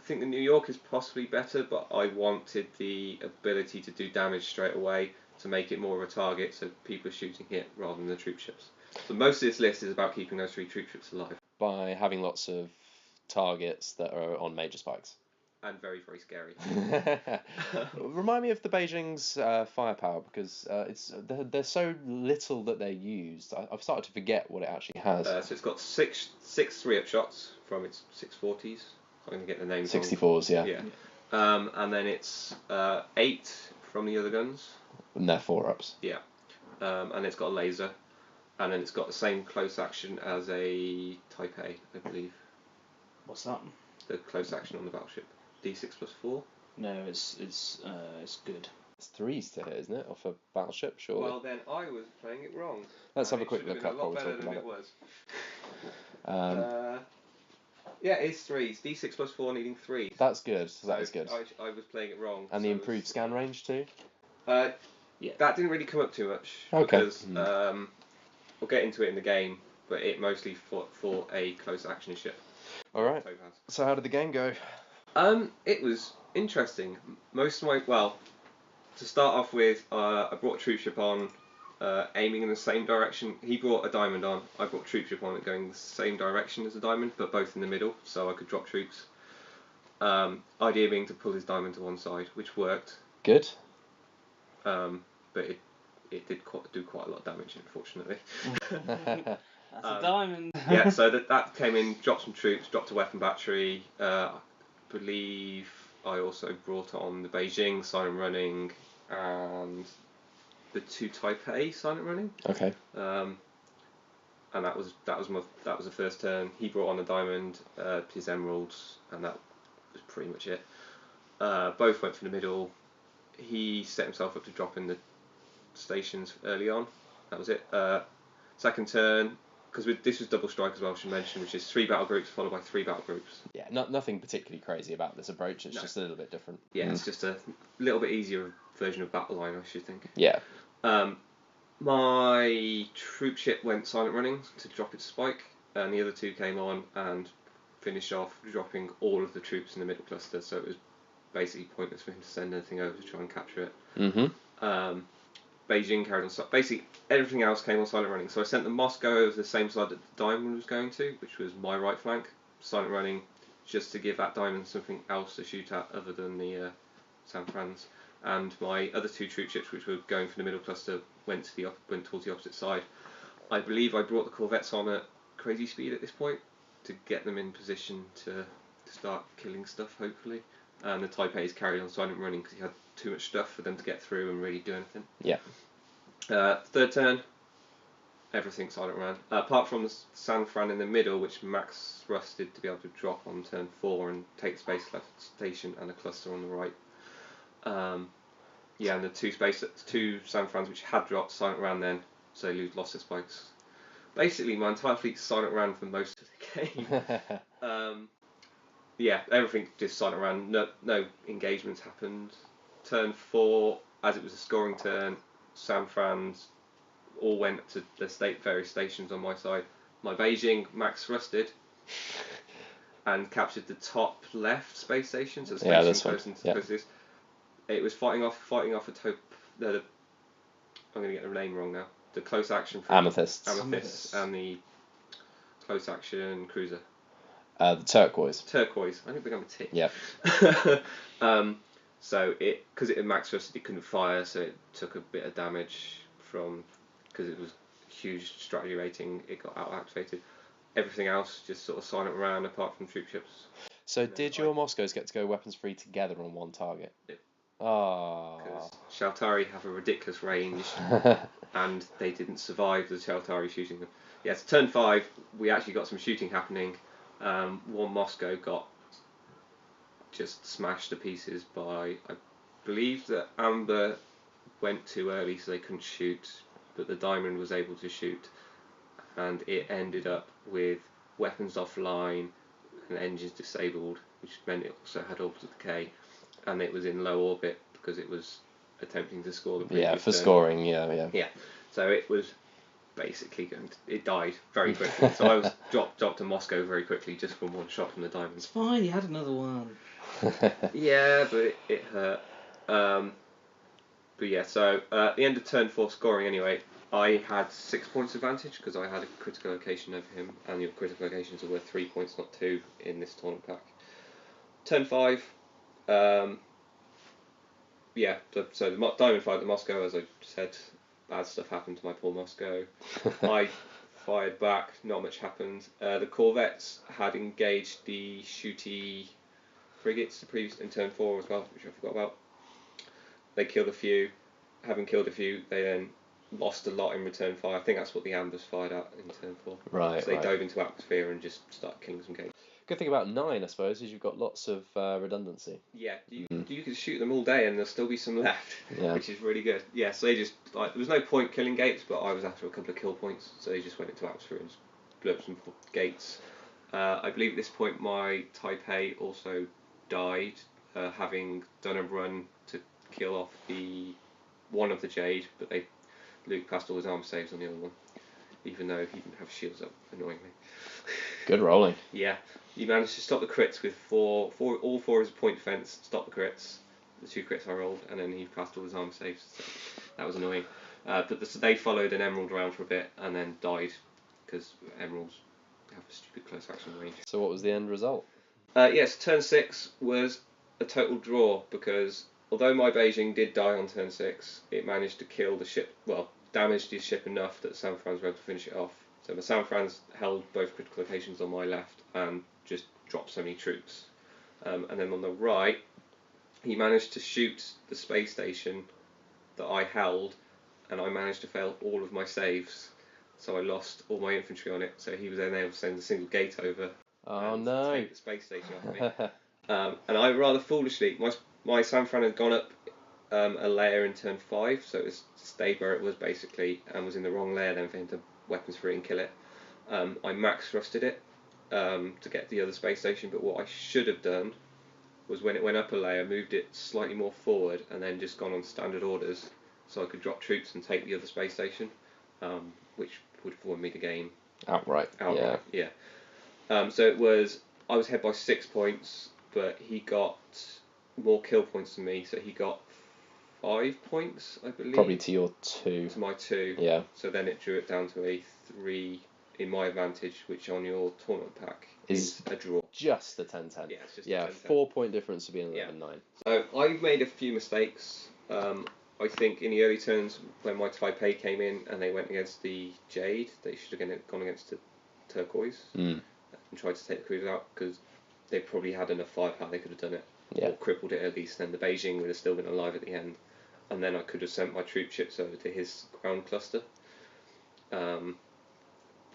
think the New York is possibly better, but I wanted the ability to do damage straight away to make it more of a target, so people are shooting it rather than the troop ships. So most of this list is about keeping those three troop ships alive. By having lots of targets that are on major spikes. And very, very scary. Remind me of the Beijing's firepower, because they're so little that they're used. I've started to forget what it actually has. So it's got six 3-up shots from its 640s. I'm going to get the names wrong. 64s, yeah. Yeah. And then it's 8 from the other guns. And they're 4-ups. Yeah. And it's got a laser. And then it's got the same close action as a Type A, I believe. What's that? The close action on the battleship. D6+4. No, it's good. It's 3s to hit, isn't it? Off a battleship, surely. Well, then I was playing it wrong. Let's have a It quick should have look been up a lot while we're better talking than about it it. was. Yeah, it's 3s. D6+4 needing 3s. That's good. That is good. I was playing it wrong. And the improved scan range too? Yeah. That didn't really come up too much. Okay. Because we'll get into it in the game, but it mostly fought for a close action ship. Alright. Topaz. So how did the game go? It was interesting. To start off with, I brought a troop ship on, aiming in the same direction. He brought a diamond on. I brought a troop ship on, going the same direction as the diamond, but both in the middle, so I could drop troops. Idea being to pull his diamond to one side, which worked. Good. But it did do quite a lot of damage, unfortunately. That's a diamond. Yeah, so that came in, dropped some troops, dropped a weapon battery. I believe I also brought on the Beijing silent running and the 2 Type A silent running. Okay. And that was the first turn. He brought on the diamond, his emeralds, and that was pretty much it. Both went for the middle. He set himself up to drop in the stations early on. That was it. Second turn, because this was double strike as well, I should mention, which is 3 battle groups followed by 3 battle groups. Yeah, nothing particularly crazy about this approach. It's just a little bit different. Yeah, it's just a little bit easier version of battle line, I should think. Yeah. My troop ship went silent running to drop its spike, and the other 2 came on and finished off dropping all of the troops in the middle cluster, so it was basically pointless for him to send anything over to try and capture it. Mm-hmm. Beijing carried on. Basically, everything else came on silent running. So I sent the Moscow over the same side that the diamond was going to, which was my right flank, silent running. just to give that diamond something else to shoot at other than the San Frans. And my other 2 troop ships, which were going for the middle cluster, went towards the opposite side. I believe I brought the corvettes on at crazy speed at this point to get them in position to start killing stuff, hopefully. And the Taipei's carried on silent running because he had too much stuff for them to get through and really do anything. Yeah. Third turn, everything silent ran. Apart from the San Fran in the middle, which Max rusted to be able to drop on turn 4 and take the space left station and a cluster on the right. And the 2 San Frans which had dropped silent ran then, so they lost their spikes. Basically, my entire fleet silent ran for most of the game. Everything just silent ran. No engagements happened. Turn 4, as it was a scoring turn, San Frans all went to the various stations on my side. My Beijing Max rusted and captured the top left space station, so the station closest. It was fighting off I'm going to get the name wrong now. The close action Amethysts and the close action cruiser. The turquoise. I think become a T. Yeah. So because it had max rusted, it couldn't fire, so it took a bit of damage because it was huge strategy rating. It got activated. Everything else just sort of silent around, apart from troop ships. So did your Moscows get to go weapons free together on one target? Yep. Because Shaltari have a ridiculous range, and they didn't survive the Shaltari shooting them. Yes, turn 5, we actually got some shooting happening. One Moscow got just smashed to pieces by, I believe that Amber went too early so they couldn't shoot, but the Diamond was able to shoot, and it ended up with weapons offline and engines disabled, which meant it also had orbital decay, and it was in low orbit because it was attempting to score the previous turn. Scoring, yeah. So it was basically it died very quickly. So I was dropped to Moscow very quickly just from one shot from the Diamond. It's fine, you had another one. Yeah, but it hurt. So at the end of turn 4 scoring anyway, I had 6 points advantage because I had a critical location over him, and your critical locations are worth 3 points, not 2 in this tournament pack. Turn 5, so the Diamond fired the Moscow, as I said. Bad stuff happened to my poor Moscow. I fired back, not much happened. The corvettes had engaged the shooty frigates in turn 4 as well, which I forgot about. They killed a few. Having killed a few, they then lost a lot in return fire. I think that's what the Ambers fired at in turn 4. Right. So they dove into atmosphere and just started killing some gates. Good thing about 9, I suppose, is you've got lots of redundancy. Yeah, you could shoot them all day and there'll still be some left, which is really good. Yeah, so they just, there was no point killing gates, but I was after a couple of kill points, so they just went into atmosphere and just blew up some gates. I believe at this point my Taipei also died, having done a run to kill off one of the Jade, but Luke passed all his arm saves on the other one, even though he didn't have shields up, annoyingly. Good rolling. Yeah. He managed to stop the crits with all 4 of his point defense, stop the crits, the 2 crits I rolled, and then he passed all his arm saves. So that was annoying. So they followed an Emerald around for a bit and then died because Emeralds have a stupid close action range. So what was the end result? Yes, turn 6 was a total draw because although my Beijing did die on turn 6, it managed to kill the ship, damaged his ship enough that the San Frans were able to finish it off. So the San Frans held both critical locations on my left and just dropped so many troops. And then on the right, he managed to shoot the space station that I held, and I managed to fail all of my saves. So I lost all my infantry on it, so he was then able to send a single gate over take the space station off me. And I rather foolishly, my San Fran had gone up a layer in turn 5, so it stayed where it was basically, and was in the wrong layer then for him to weapons free and kill it. I max thrusted it to get the other space station, but what I should have done was when it went up a layer, moved it slightly more forward and then just gone on standard orders so I could drop troops and take the other space station, which would have won me the game outright. Yeah. So I was ahead by 6 points, but he got more kill points than me, so he got 5 points, I believe. Probably to your 2. To my 2. Yeah. So then it drew it down to a 3 in my advantage, which on your tournament pack is a draw. Just a 10-10. Yeah, it's just a 4-point difference to be an 11-9. So I've made a few mistakes. I think in the early turns when my Taipei came in and they went against the Jade, they should have gone against the Turquoise and tried to take the cruise out, because they probably had enough firepower, they could have done it. Or crippled it at least, then the Beijing would have still been alive at the end. And then I could have sent my troop ships over to his ground cluster. But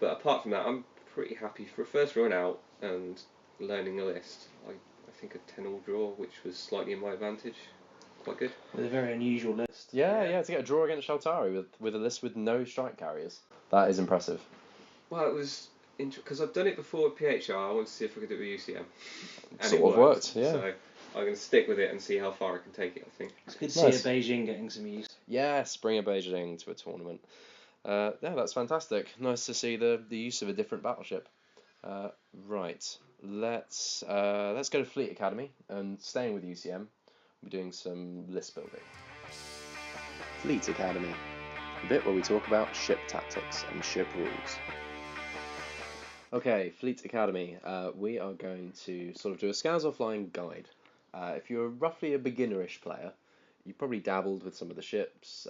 apart from that, I'm pretty happy for a first run out and learning a list. I think a 10-all draw, which was slightly in my advantage. Quite good. With a very unusual list. Yeah, to get a draw against Shaltari with a list with no strike carriers. That is impressive. Well, it was because I've done it before with PHR. I want to see if I could do it with UCM. And sort of worked, yeah. So I'm going to stick with it and see how far I can take it, I think. It's good to see a Beijing getting some use. Yes, bring a Beijing to a tournament. Yeah, that's fantastic. Nice to see the use of a different battleship. Right, let's go to Fleet Academy, and staying with UCM, we're doing some list building. Fleet Academy, the bit where we talk about ship tactics and ship rules. Okay, Fleet Academy, we are going to sort of do a Scans Offline guide. If you're roughly a beginnerish player, you probably dabbled with some of the ships.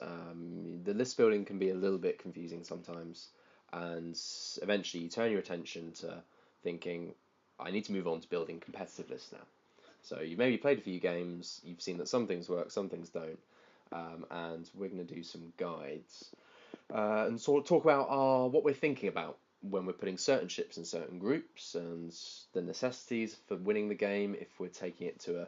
The list building can be a little bit confusing sometimes, and eventually you turn your attention to thinking, I need to move on to building competitive lists now. So you maybe played a few games, you've seen that some things work, some things don't, and we're going to do some guides and sort of talk about what we're thinking about when we're putting certain ships in certain groups, and the necessities for winning the game if we're taking it to a,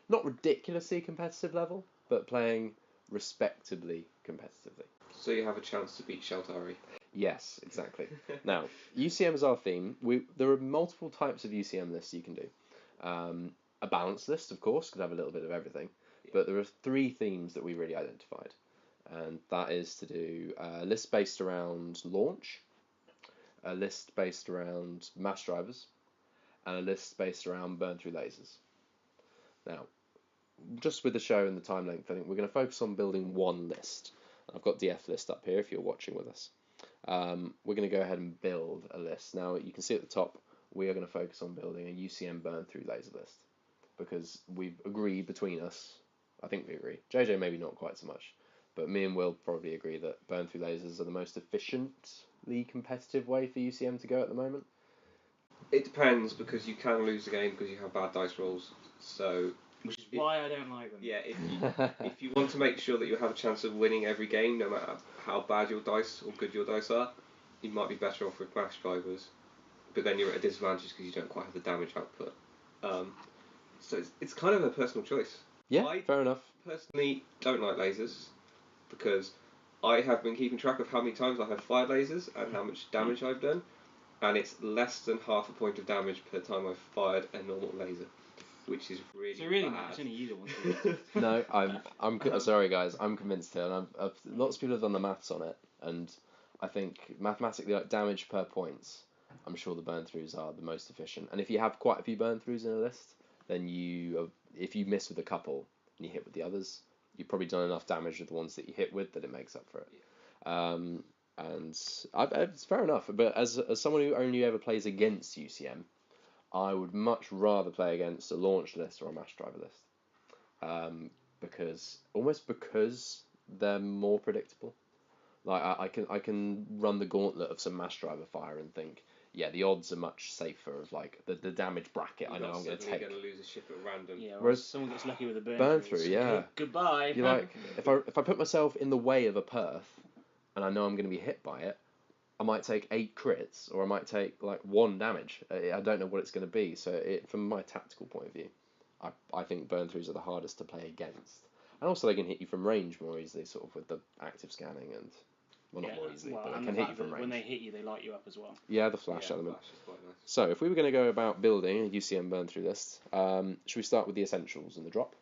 not ridiculously competitive level, but playing respectably competitively. So you have a chance to beat Shaltari. Yes, exactly. Now, UCM is our theme. There are multiple types of UCM lists you can do. A balanced list, of course, could have a little bit of everything, but there are 3 themes that we really identified, and that is to do a list based around launch, a list based around mass drivers, and a list based around burn through lasers. Now, just with the show and the time length, I think we're going to focus on building one list. I've got DF list up here if you're watching with us. We're going to go ahead and build a list. Now, you can see at the top, we are going to focus on building a UCM burn through laser list, because we've agreed between us, I think we agree, JJ maybe not quite so much, but me and Will probably agree that burn through lasers are the most efficiently competitive way for UCM to go at the moment. It depends, because you can lose the game because you have bad dice rolls. So, which is why I don't like them. Yeah, if you want to make sure that you have a chance of winning every game, no matter how bad your dice or good your dice are, you might be better off with mass drivers. But then you're at a disadvantage because you don't quite have the damage output. So it's kind of a personal choice. Yeah, fair enough. Personally don't like lasers, because I have been keeping track of how many times I have fired lasers and how much damage I've done, and it's less than half a point of damage per time I've fired a normal laser, which is really bad. It's only you that wants to do it. No, I'm sorry guys, I'm convinced here, and lots of people have done the maths on it, and I think mathematically, like damage per points, I'm sure the burn throughs are the most efficient. And if you have quite a few burn throughs in a list, then if you miss with a couple and you hit with the others, you've probably done enough damage with the ones that you hit with that it makes up for it. Yeah. And it's fair enough. But as someone who only ever plays against UCM, I would much rather play against a launch list or a mass driver list, because they're more predictable. Like I can run the gauntlet of some mass driver fire and think, yeah, the odds are much safer of like the damage bracket. I know I'm going to take. You're going to lose a ship at random. Yeah, whereas someone gets lucky with a burn through. Yeah. Goodbye. You're like, if I put myself in the way of a perth, and I know I'm going to be hit by it, I might take 8 crits, or I might take like 1 damage. I don't know what it's going to be. So from my tactical point of view, I think burn throughs are the hardest to play against, and also they can hit you from range more easily, sort of with the active scanning and. Well, not more easily, but they can hit you from range. When they hit you, they light you up as well. Yeah, the flash element. Flash is quite nice. So, if we were going to go about building a UCM burn through list, should we start with the essentials and the drop?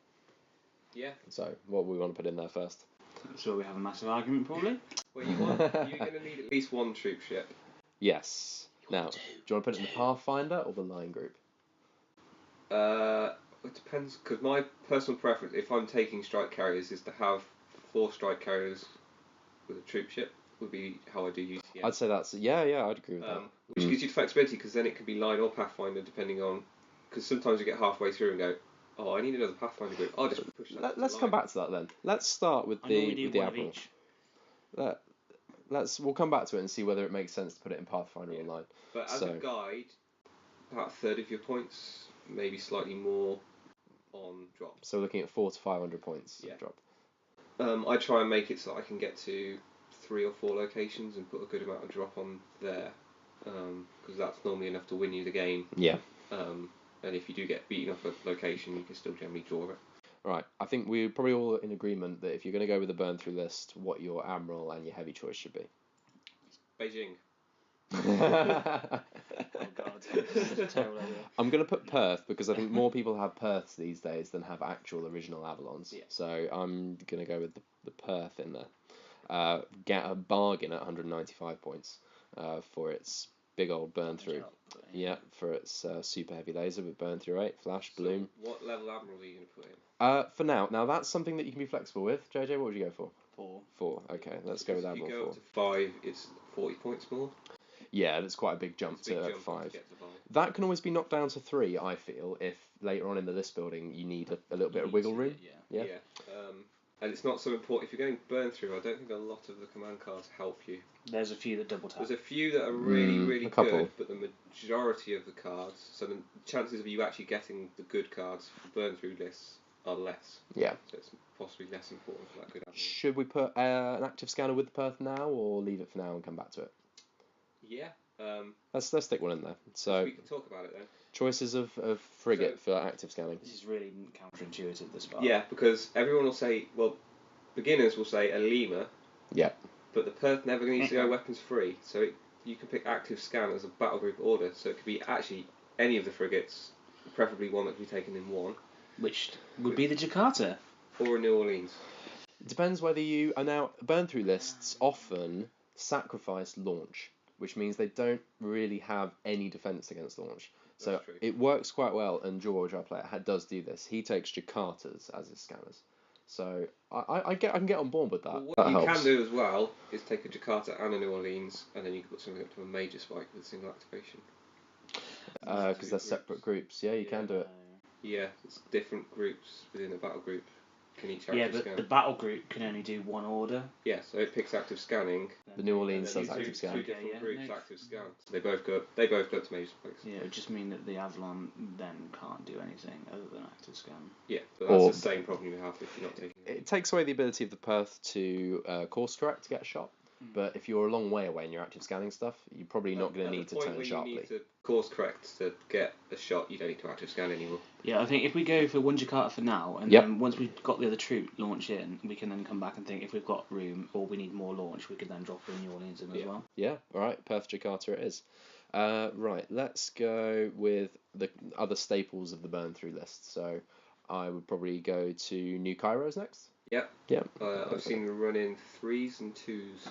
Yeah. So, what we want to put in there first? I'm sure we have a massive argument, probably. Well, you're going to need at least 1 troop ship. Yes. Now, do you want to put it in the Pathfinder or the line group? It depends, because my personal preference, if I'm taking strike carriers, is to have 4 strike carriers with a troop ship. would be how I do UCM. I'd say that's I'd agree with that. Which gives you the flexibility because then it can be line or Pathfinder depending on. Because sometimes you get halfway through and go, oh, I need another Pathfinder group. I'll just push that. Let's come back to that then. Let's start with the Admiral. We'll come back to it and see whether it makes sense to put it in Pathfinder or line. But as a guide, about a third of your points, maybe slightly more on drop. So we're looking at 400 to 500 points drop. I try and make it so I can get to 3 or 4 locations and put a good amount of drop on there, because that's normally enough to win you the game. Yeah. And if you do get beaten off a location, you can still generally draw it. Right. I think we're probably all in agreement that if you're going to go with a burn through list, what your Admiral and your heavy choice should be. Beijing. Oh God, this is a terrible idea. I'm going to put Perth because I think more people have Perths these days than have actual original Avalons. Yeah. So I'm going to go with the Perth in there. Get a bargain at 195 points for its big old burn through. Yeah, for its super heavy laser with burn through 8, flash, bloom. What level Admiral are you going to put in? For now that's something that you can be flexible with. JJ, what would you go for? 4. 4. Okay, let's go with Admiral 4. If you go up to 5, it's 40 points more. Yeah, that's quite a big jump to 5. That can always be knocked down to 3, I feel, if later on in the list building you need a little bit of wiggle room. Yeah. And it's not so important. If you're going burn through, I don't think a lot of the command cards help you. There's a few that double tap. There's a few that are really good, but the majority of the cards, so the chances of you actually getting the good cards for burn through lists are less. Yeah. So it's possibly less important for that good Admiral. Should we put an active scanner with the Perth now, or leave it for now and come back to it? Yeah. Let's stick one in there. So we can talk about it then. Choices of frigate for active scanning. This is really counterintuitive, this part. Yeah, because everyone will say, well, beginners will say a lemur. Yeah. But the Perth never needs to go weapons free, so you can pick active scan as a battle group order. So it could be actually any of the frigates, preferably one that can be taken in one. Which would be the Jakarta. Or a New Orleans. It depends whether you are now burn through lists often sacrifice launch, which means they don't really have any defense against launch. So it works quite well, and George, our player, does do this. He takes Jakartas as his scanners. So I can get on board with that. Well, what you helps. can do as well is take a Jakarta and a New Orleans, and then you can put something up to a major spike with a single activation. Because they're separate groups. Yeah, you can do it. Yeah, it's different groups within a battle group can each active scan. The battle group can only do one order. Yeah, so it picks active scanning. The New Orleans does active scan. Two different groups active scan. So they both go up to major spikes. Yeah, it would just mean that the Avalon then can't do anything other than active scan. Yeah, but that's the same problem you have if you're not taking it. It takes away the ability of the Perth to course correct to get a shot. But if you're a long way away and you're active scanning stuff, you're probably not going to need to turn sharply. You need to course correct to get a shot, you don't need to active scan anymore. Yeah, I think if we go for one Jakarta for now, and then once we've got the other troop launch in, we can then come back and think if we've got room or we need more launch, we can then drop in New Orleans in as well. Yeah, alright, Perth Jakarta it is. Right, let's go with the other staples of the burn through list. So I would probably go to New Kairos next. Yeah. I've seen them run in 3s and 2s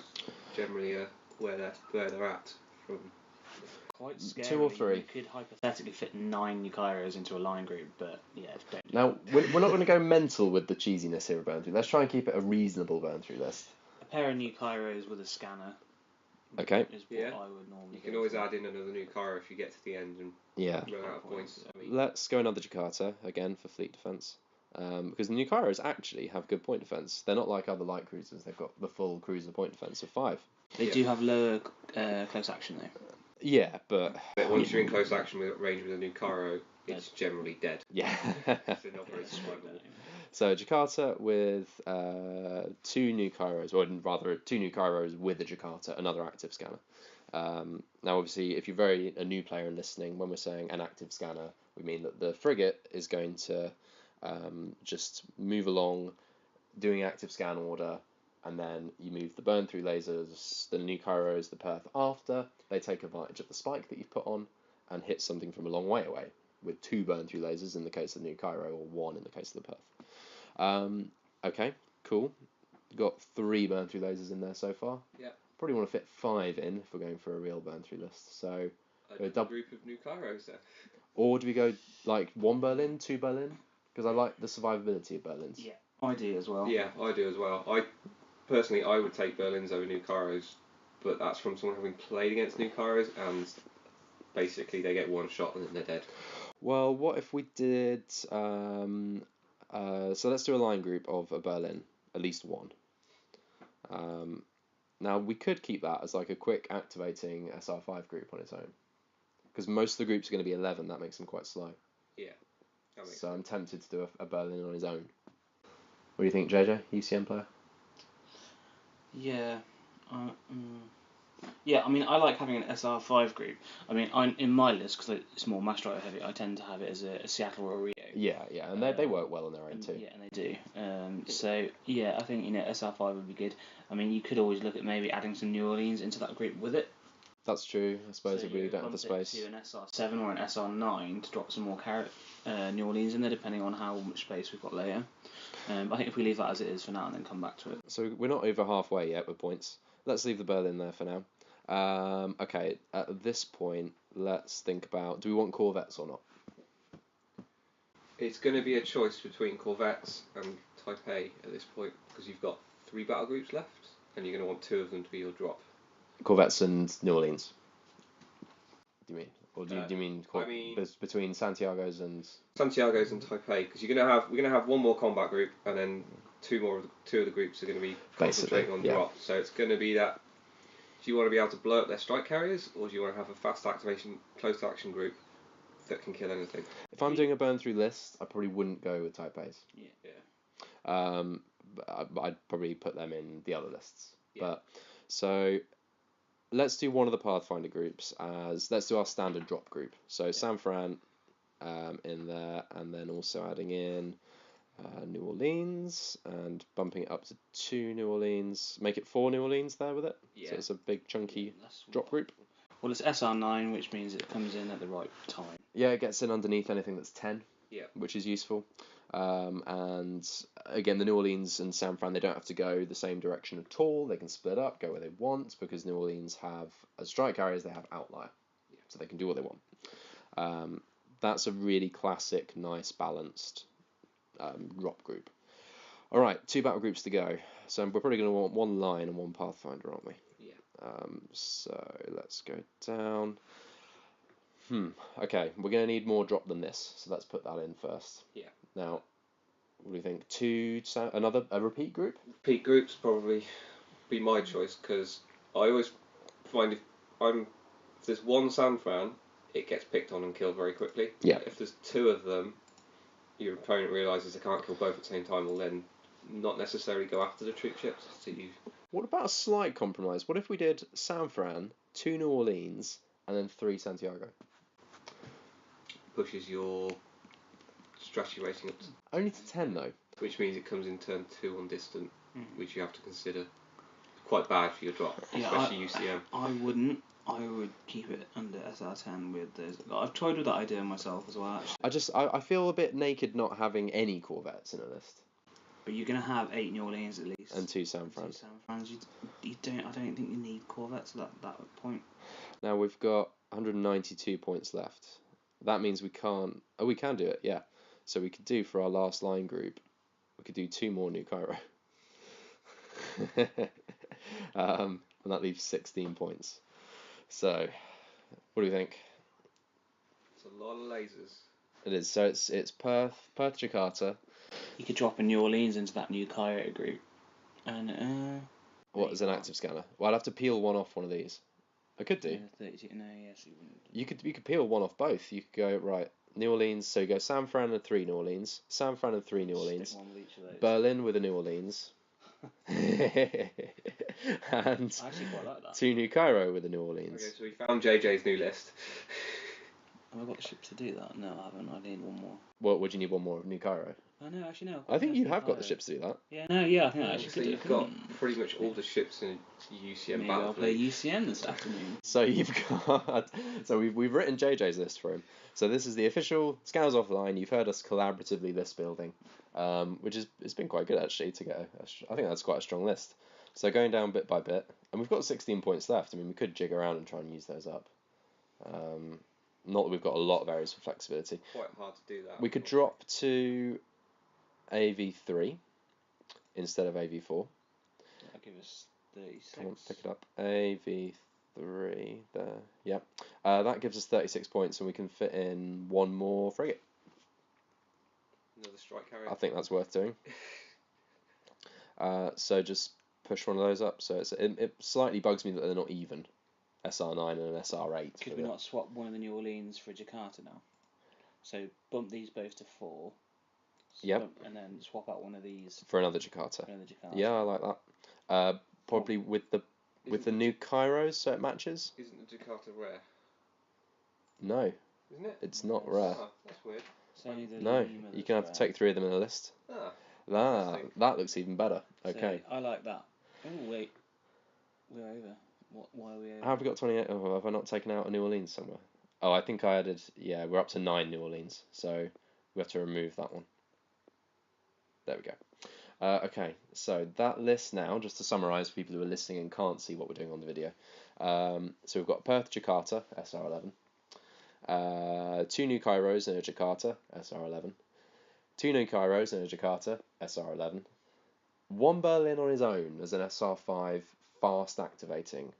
generally where they're at from. Quite scary. 2 or 3. You could hypothetically fit 9 New Kairos into a line group, but yeah. Now we're not going to go mental with the cheesiness here of burn through. Let's try and keep it a reasonable burn through list. A pair of New Kairos with a scanner. Okay. Is what I would normally. You can always add in another New Cairo if you get to the end and run out of points. Let's go another Jakarta again for fleet defense. Because the New Kairos actually have good point defense. They're not like other light cruisers. They've got the full cruiser point defense of 5. They do have lower close action though. Yeah, but once you're in close action range with a New Cairo, it's generally dead. Yeah. It's not very survivable. So Jakarta with 2 New Kairos, or rather 2 New Kairos with a Jakarta, another active scanner. Now obviously if you're a new player and listening, when we're saying an active scanner, we mean that the frigate is going to just move along doing active scan order, and then you move the burn through lasers, the New Kairos, the Perth after. They take advantage of the spike that you've put on and hit something from a long way away with 2 burn through lasers in the case of the New Cairo, or 1 in the case of the Perth. Okay, cool. Got 3 burn through lasers in there so far. Yeah. Probably want to fit 5 in if we're going for a real burn through list. So a double group of New Kairos then. Or do we go like 1 Berlin, 2 Berlin? Because I like the survivability of Berlins. Yeah, I do as well. Yeah, I do as well. personally, I would take Berlins over New Cairos, but that's from someone having played against New Cairos, and basically they get one shot and then they're dead. Well, what if we did? So let's do a line group of a Berlin, at least one. Now we could keep that as like a quick activating SR5 group on its own, because most of the groups are going to be 11. That makes them quite slow. Yeah. That makes So sense. I'm tempted to do a Berlin on his own. What do you think, JJ? UCM player? Yeah. Yeah, I mean, I like having an SR5 group. I mean, in my list, because it's more Master Rider heavy, I tend to have it as a Seattle or a Rio. Yeah, and they work well on their own too. Yeah, and they do. So, yeah, I think, SR5 would be good. I mean, you could always look at maybe adding some New Orleans into that group with it. That's true. I suppose So if we you don't have the bump it space. to an SR7 or an SR9 to drop some more New Orleans in there, depending on how much space we've got later. I think if we leave that as it is for now and then come back to it. So we're not over halfway yet with points. Let's leave the Berlin there for now. Okay, at this point, let's think about, do we want Corvettes or not? It's going to be a choice between Corvettes and Taipei at this point, because you've got 3 battle groups left, and you're going to want 2 of them to be your drop. Corvettes and New Orleans. Do you mean? Or do you mean, between Santiago's and... Santiago's and Taipei, because we're going to have one more combat group, and then two of the groups are going to be concentrating on drop. So it's going to be that, do you want to be able to blow up their strike carriers, or do you want to have a fast activation, close to action group that can kill anything? If I'm doing a burn through list, I probably wouldn't go with Taipei's. Yeah. I'd probably put them in the other lists. Yeah. But so let's do one of the Pathfinder groups let's do our standard drop group. So San Fran in there, and then also adding in New Orleans and bumping it up to 2 New Orleans. Make it 4 New Orleans there with it. Yeah. So it's a big chunky drop group. Well, it's SR9, which means it comes in at the right time. Yeah, it gets in underneath anything that's 10. Yeah. Which is useful. And again, the New Orleans and San Fran, they don't have to go the same direction at all. They can split up, go where they want, because New Orleans have, as strike carriers, they have outlier. Yeah. So they can do what they want. That's a really classic, nice, balanced drop group. All right, 2 battle groups to go. So we're probably going to want 1 line and 1 Pathfinder, aren't we? Yeah. So let's go down. Okay, we're going to need more drop than this, so let's put that in first. Yeah. Now, what do you think? A repeat group? Repeat groups probably be my choice, because I always find if there's 1 San Fran, it gets picked on and killed very quickly. Yeah. If there's 2 of them, your opponent realises they can't kill both at the same time, will then not necessarily go after the troop ships. So What about a slight compromise? What if we did San Fran, 2 New Orleans, and then 3 Santiago? pushes your strategy rating up to, Only to 10 though. which means it comes in turn 2 on distant, which you have to consider quite bad for your drop, especially UCM. I wouldn't. I would keep it under SR10 with those. I've toyed with that idea myself as well, actually. I feel a bit naked not having any Corvettes in a list. But you're gonna have 8 New Orleans at least. And 2 San Fran. 2 San Frans. I don't think you need Corvettes at that point. Now we've got 192 points left. That means we can't. Oh, we can do it. Yeah. So we could do for our last line group. We could do 2 more New Cairo. And that leaves 16 points. So, what do you think? It's a lot of lasers. It is. So it's Perth, Jakarta. You could drop a New Orleans into that New Cairo group, and What is an active scanner? Well, I'd have to peel one off one of these. I could do. 32. No, yes, you wouldn't. You could peel one off both. You could go right New Orleans. So you go San Fran and 3 New Orleans, San Fran and 3 New Orleans, Stick one with each of those. Berlin with a New Orleans, and I actually quite like that. 2 New Cairo with a New Orleans. Okay, so we found JJ's new list. Have I got the ship to do that? No, I haven't. I need one more. What would you need one more of New Cairo? Oh, no, actually, no. I think you have got the ships to do that. Yeah, no, yeah, I think I actually So could do you've it. got pretty much all the ships in UCM Maybe I'll battle play fleet. UCM this afternoon. So you've got. So we've written JJ's list for him. So this is the official Scanners Offline. You've heard us collaboratively list building, which is it's been quite good actually to get. I think that's quite a strong list. So going down bit by bit, and we've got 16 points left. I mean, we could jig around and try and use those up. Not that we've got a lot of areas for flexibility. Quite hard to do that. We could drop to AV3 instead of AV4. give us 36. Come on, pick it up. AV3 there. Yep. That gives us 36 points, and we can fit in one more frigate. Another strike carrier. I think that's worth doing. So just push one of those up. So it slightly bugs me that they're not even. SR9 and an SR8. Could we not swap one of the New Orleans for a Jakarta now? So bump these both to 4. Yep. And then swap out one of these for another Jakarta. Yeah, I like that. Probably with the new Kairos, so it matches. Isn't the Jakarta rare? No. Isn't it? It's not rare. Oh, that's weird. No, you can have to take 3 of them in a list. That looks even better. Okay. So I like that. Oh wait, we're over. Why are we over? How have we got 28? Oh, have I not taken out a New Orleans somewhere? Oh, I think I added. Yeah, we're up to 9 New Orleans, so we have to remove that one. There we go. Okay, so that list now, just to summarise for people who are listening and can't see what we're doing on the video. So we've got Perth Jakarta, SR11. 2 new Kairos and a Jakarta, SR11. 2 new Kairos and a Jakarta, SR11. 1 Berlin on his own as an SR5 fast activating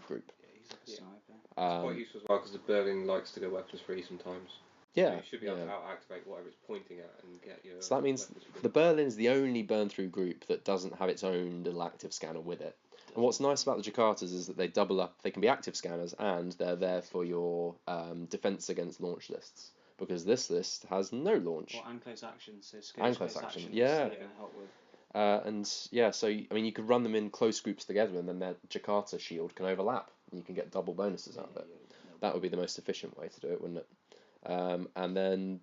group. Yeah, he's like a sniper. It's quite useful as well because the Berlin likes to go weapons free sometimes. Yeah. So you should be able to out-activate whatever it's pointing at and get your. So that means the Berlin's the only burn-through group that doesn't have its own little active scanner with it. And what's nice about the Jakartas is that they double up. They can be active scanners and they're there for your defense against launch lists. Because this list has no launch. Well, and close action, so and close action, going yeah. to help with. And yeah, so I mean, you could run them in close groups together, and then their Jakarta shield can overlap, and you can get double bonuses out of it. That would be the most efficient way to do it, wouldn't it? And then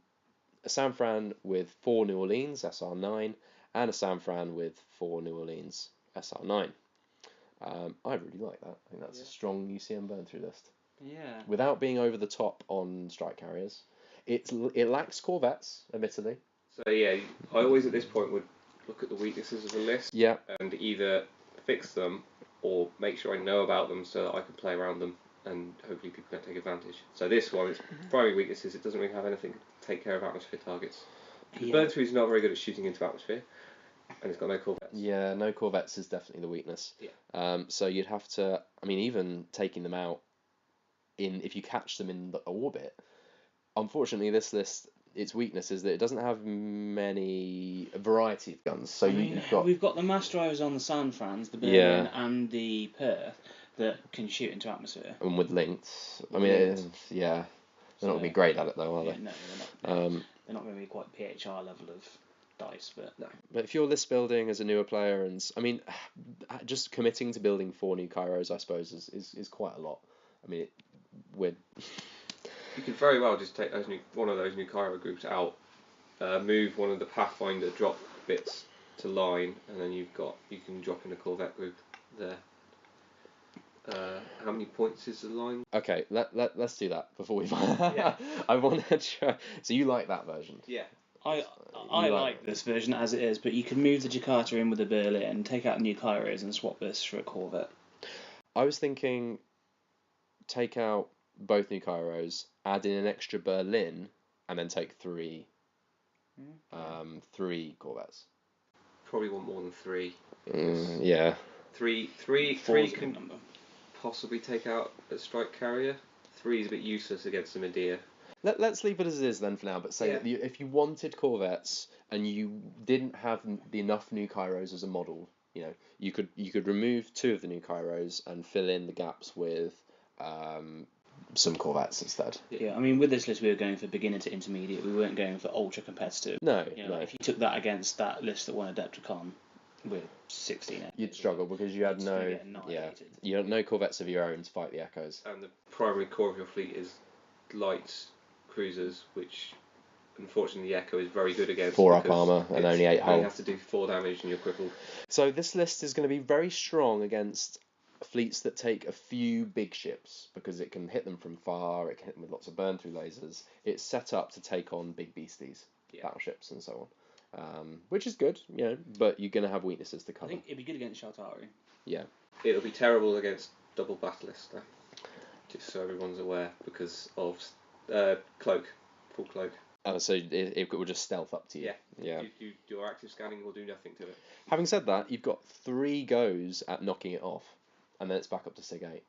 a San Fran with 4 New Orleans SR9, and a San Fran with 4 New Orleans SR9. I really like that. I think that's a strong UCM burn through list. Yeah. Without being over the top on strike carriers. It lacks corvettes, admittedly. So yeah, I always at this point would look at the weaknesses of the list and either fix them or make sure I know about them so that I can play around them and hopefully people can take advantage. So this one, its primary weaknesses, it doesn't really have anything to take care of atmosphere targets. The burn through is not very good at shooting into atmosphere, and it's got no corvettes. Yeah, no corvettes is definitely the weakness. Yeah. So you'd have to, I mean, even taking them out if you catch them in the orbit. Unfortunately, this list, its weakness is that it doesn't have a variety of guns. So we've got the mass drivers on the San Frans, the Berlin and the Perth that can shoot into atmosphere. And with links, I mean, they're not going to be great at it though, are they? No, they're not. They're not going to be quite PHR level of dice, but no. But if you're list building as a newer player, and I mean, just committing to building 4 new Kairos, I suppose, is quite a lot. I mean, you could very well just take one of those new Cairo groups out, move one of the Pathfinder drop bits to line, and then you can drop in a Corvette group there. How many points is the line? Okay, let's do that before we. I want to try. So you like that version? Yeah. I like this version as it is, but you can move the Jakarta in with the Berlin, take out new Kairos, and swap this for a Corvette. I was thinking, take out both new Kairos, add in an extra Berlin, and then take 3 Corvettes. Probably want more than 3. Yeah. 3 can number. Possibly take out a strike carrier. 3 is a bit useless against the Medea. Let's leave it as it is then for now, but say that if you wanted Corvettes and you didn't have enough new Kairos as a model, you could remove 2 of the new Kairos and fill in the gaps with some Corvettes instead. Yeah, I mean, with this list we were going for beginner to intermediate. We weren't going for ultra competitive. No, If you took that against that list that won Adepticon with 16, you'd struggle because you had no Corvettes of your own to fight the Echoes. And the primary core of your fleet is light cruisers, which unfortunately the Echo is very good against. 4 up armour and only 8 hull. You have to do 4 damage and you're crippled. So this list is going to be very strong against fleets that take a few big ships because it can hit them from far, it can hit them with lots of burn through lasers. It's set up to take on big beasties, battleships and so on, which is good, but you're going to have weaknesses to cover. I think it'd be good against Shaltari. Yeah. It'll be terrible against double battlist though, just so everyone's aware, because of full cloak. Oh, so it will just stealth up to you. Yeah. Your active scanning will do nothing to it. Having said that, you've got 3 goes at knocking it off, and then it's back up to Sig 8.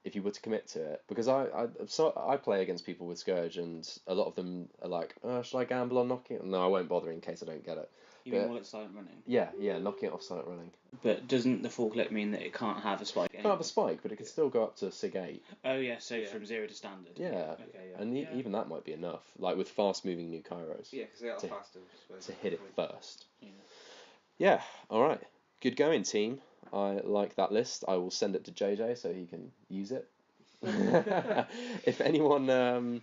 If you were to commit to it, because I play against people with Scourge, and a lot of them are like, should I gamble on knocking it? No, I won't bother in case I don't get it. You mean while it's silent running? Yeah, knocking it off silent running. But doesn't the full clip mean that it can't have a spike? It can't have a spike, but it can still go up to Sig 8. Oh yeah, so from 0 to standard. Yeah. Okay, yeah. And even that might be enough, like with fast moving new Kairos. Yeah, because they are faster. To hit it first. Yeah. Yeah, alright. Good going, team. I like that list. I will send it to JJ so he can use it. If anyone,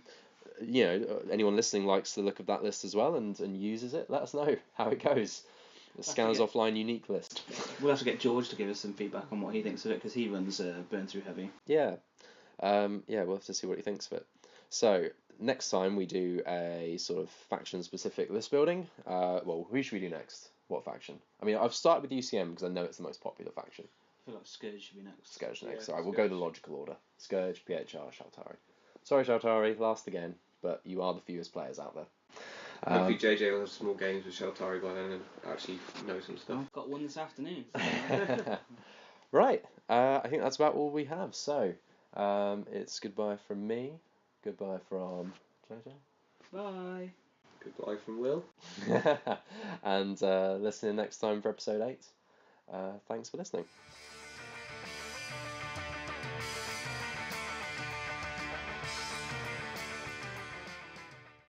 anyone listening likes the look of that list as well and uses it, let us know how it goes. The Scanners Offline unique list. We'll have to get George to give us some feedback on what he thinks of it, because he runs Burn Through Heavy. Yeah. We'll have to see what he thinks of it. So, next time we do a sort of faction-specific list building. Who should we do next? What faction? I mean, I've started with UCM because I know it's the most popular faction. I feel like Scourge should be next. Scourge next. Yeah, Alright, we'll go the logical order. Scourge, PHR, Shaltari. Sorry, Shaltari, last again, but you are the fewest players out there. Hopefully JJ will have some more games with Shaltari by then and actually know some stuff. I've got one this afternoon. Right, I think that's about all we have. So, it's goodbye from me, goodbye from JJ. Bye. Goodbye from Will. And listening next time for episode 8. Thanks for listening.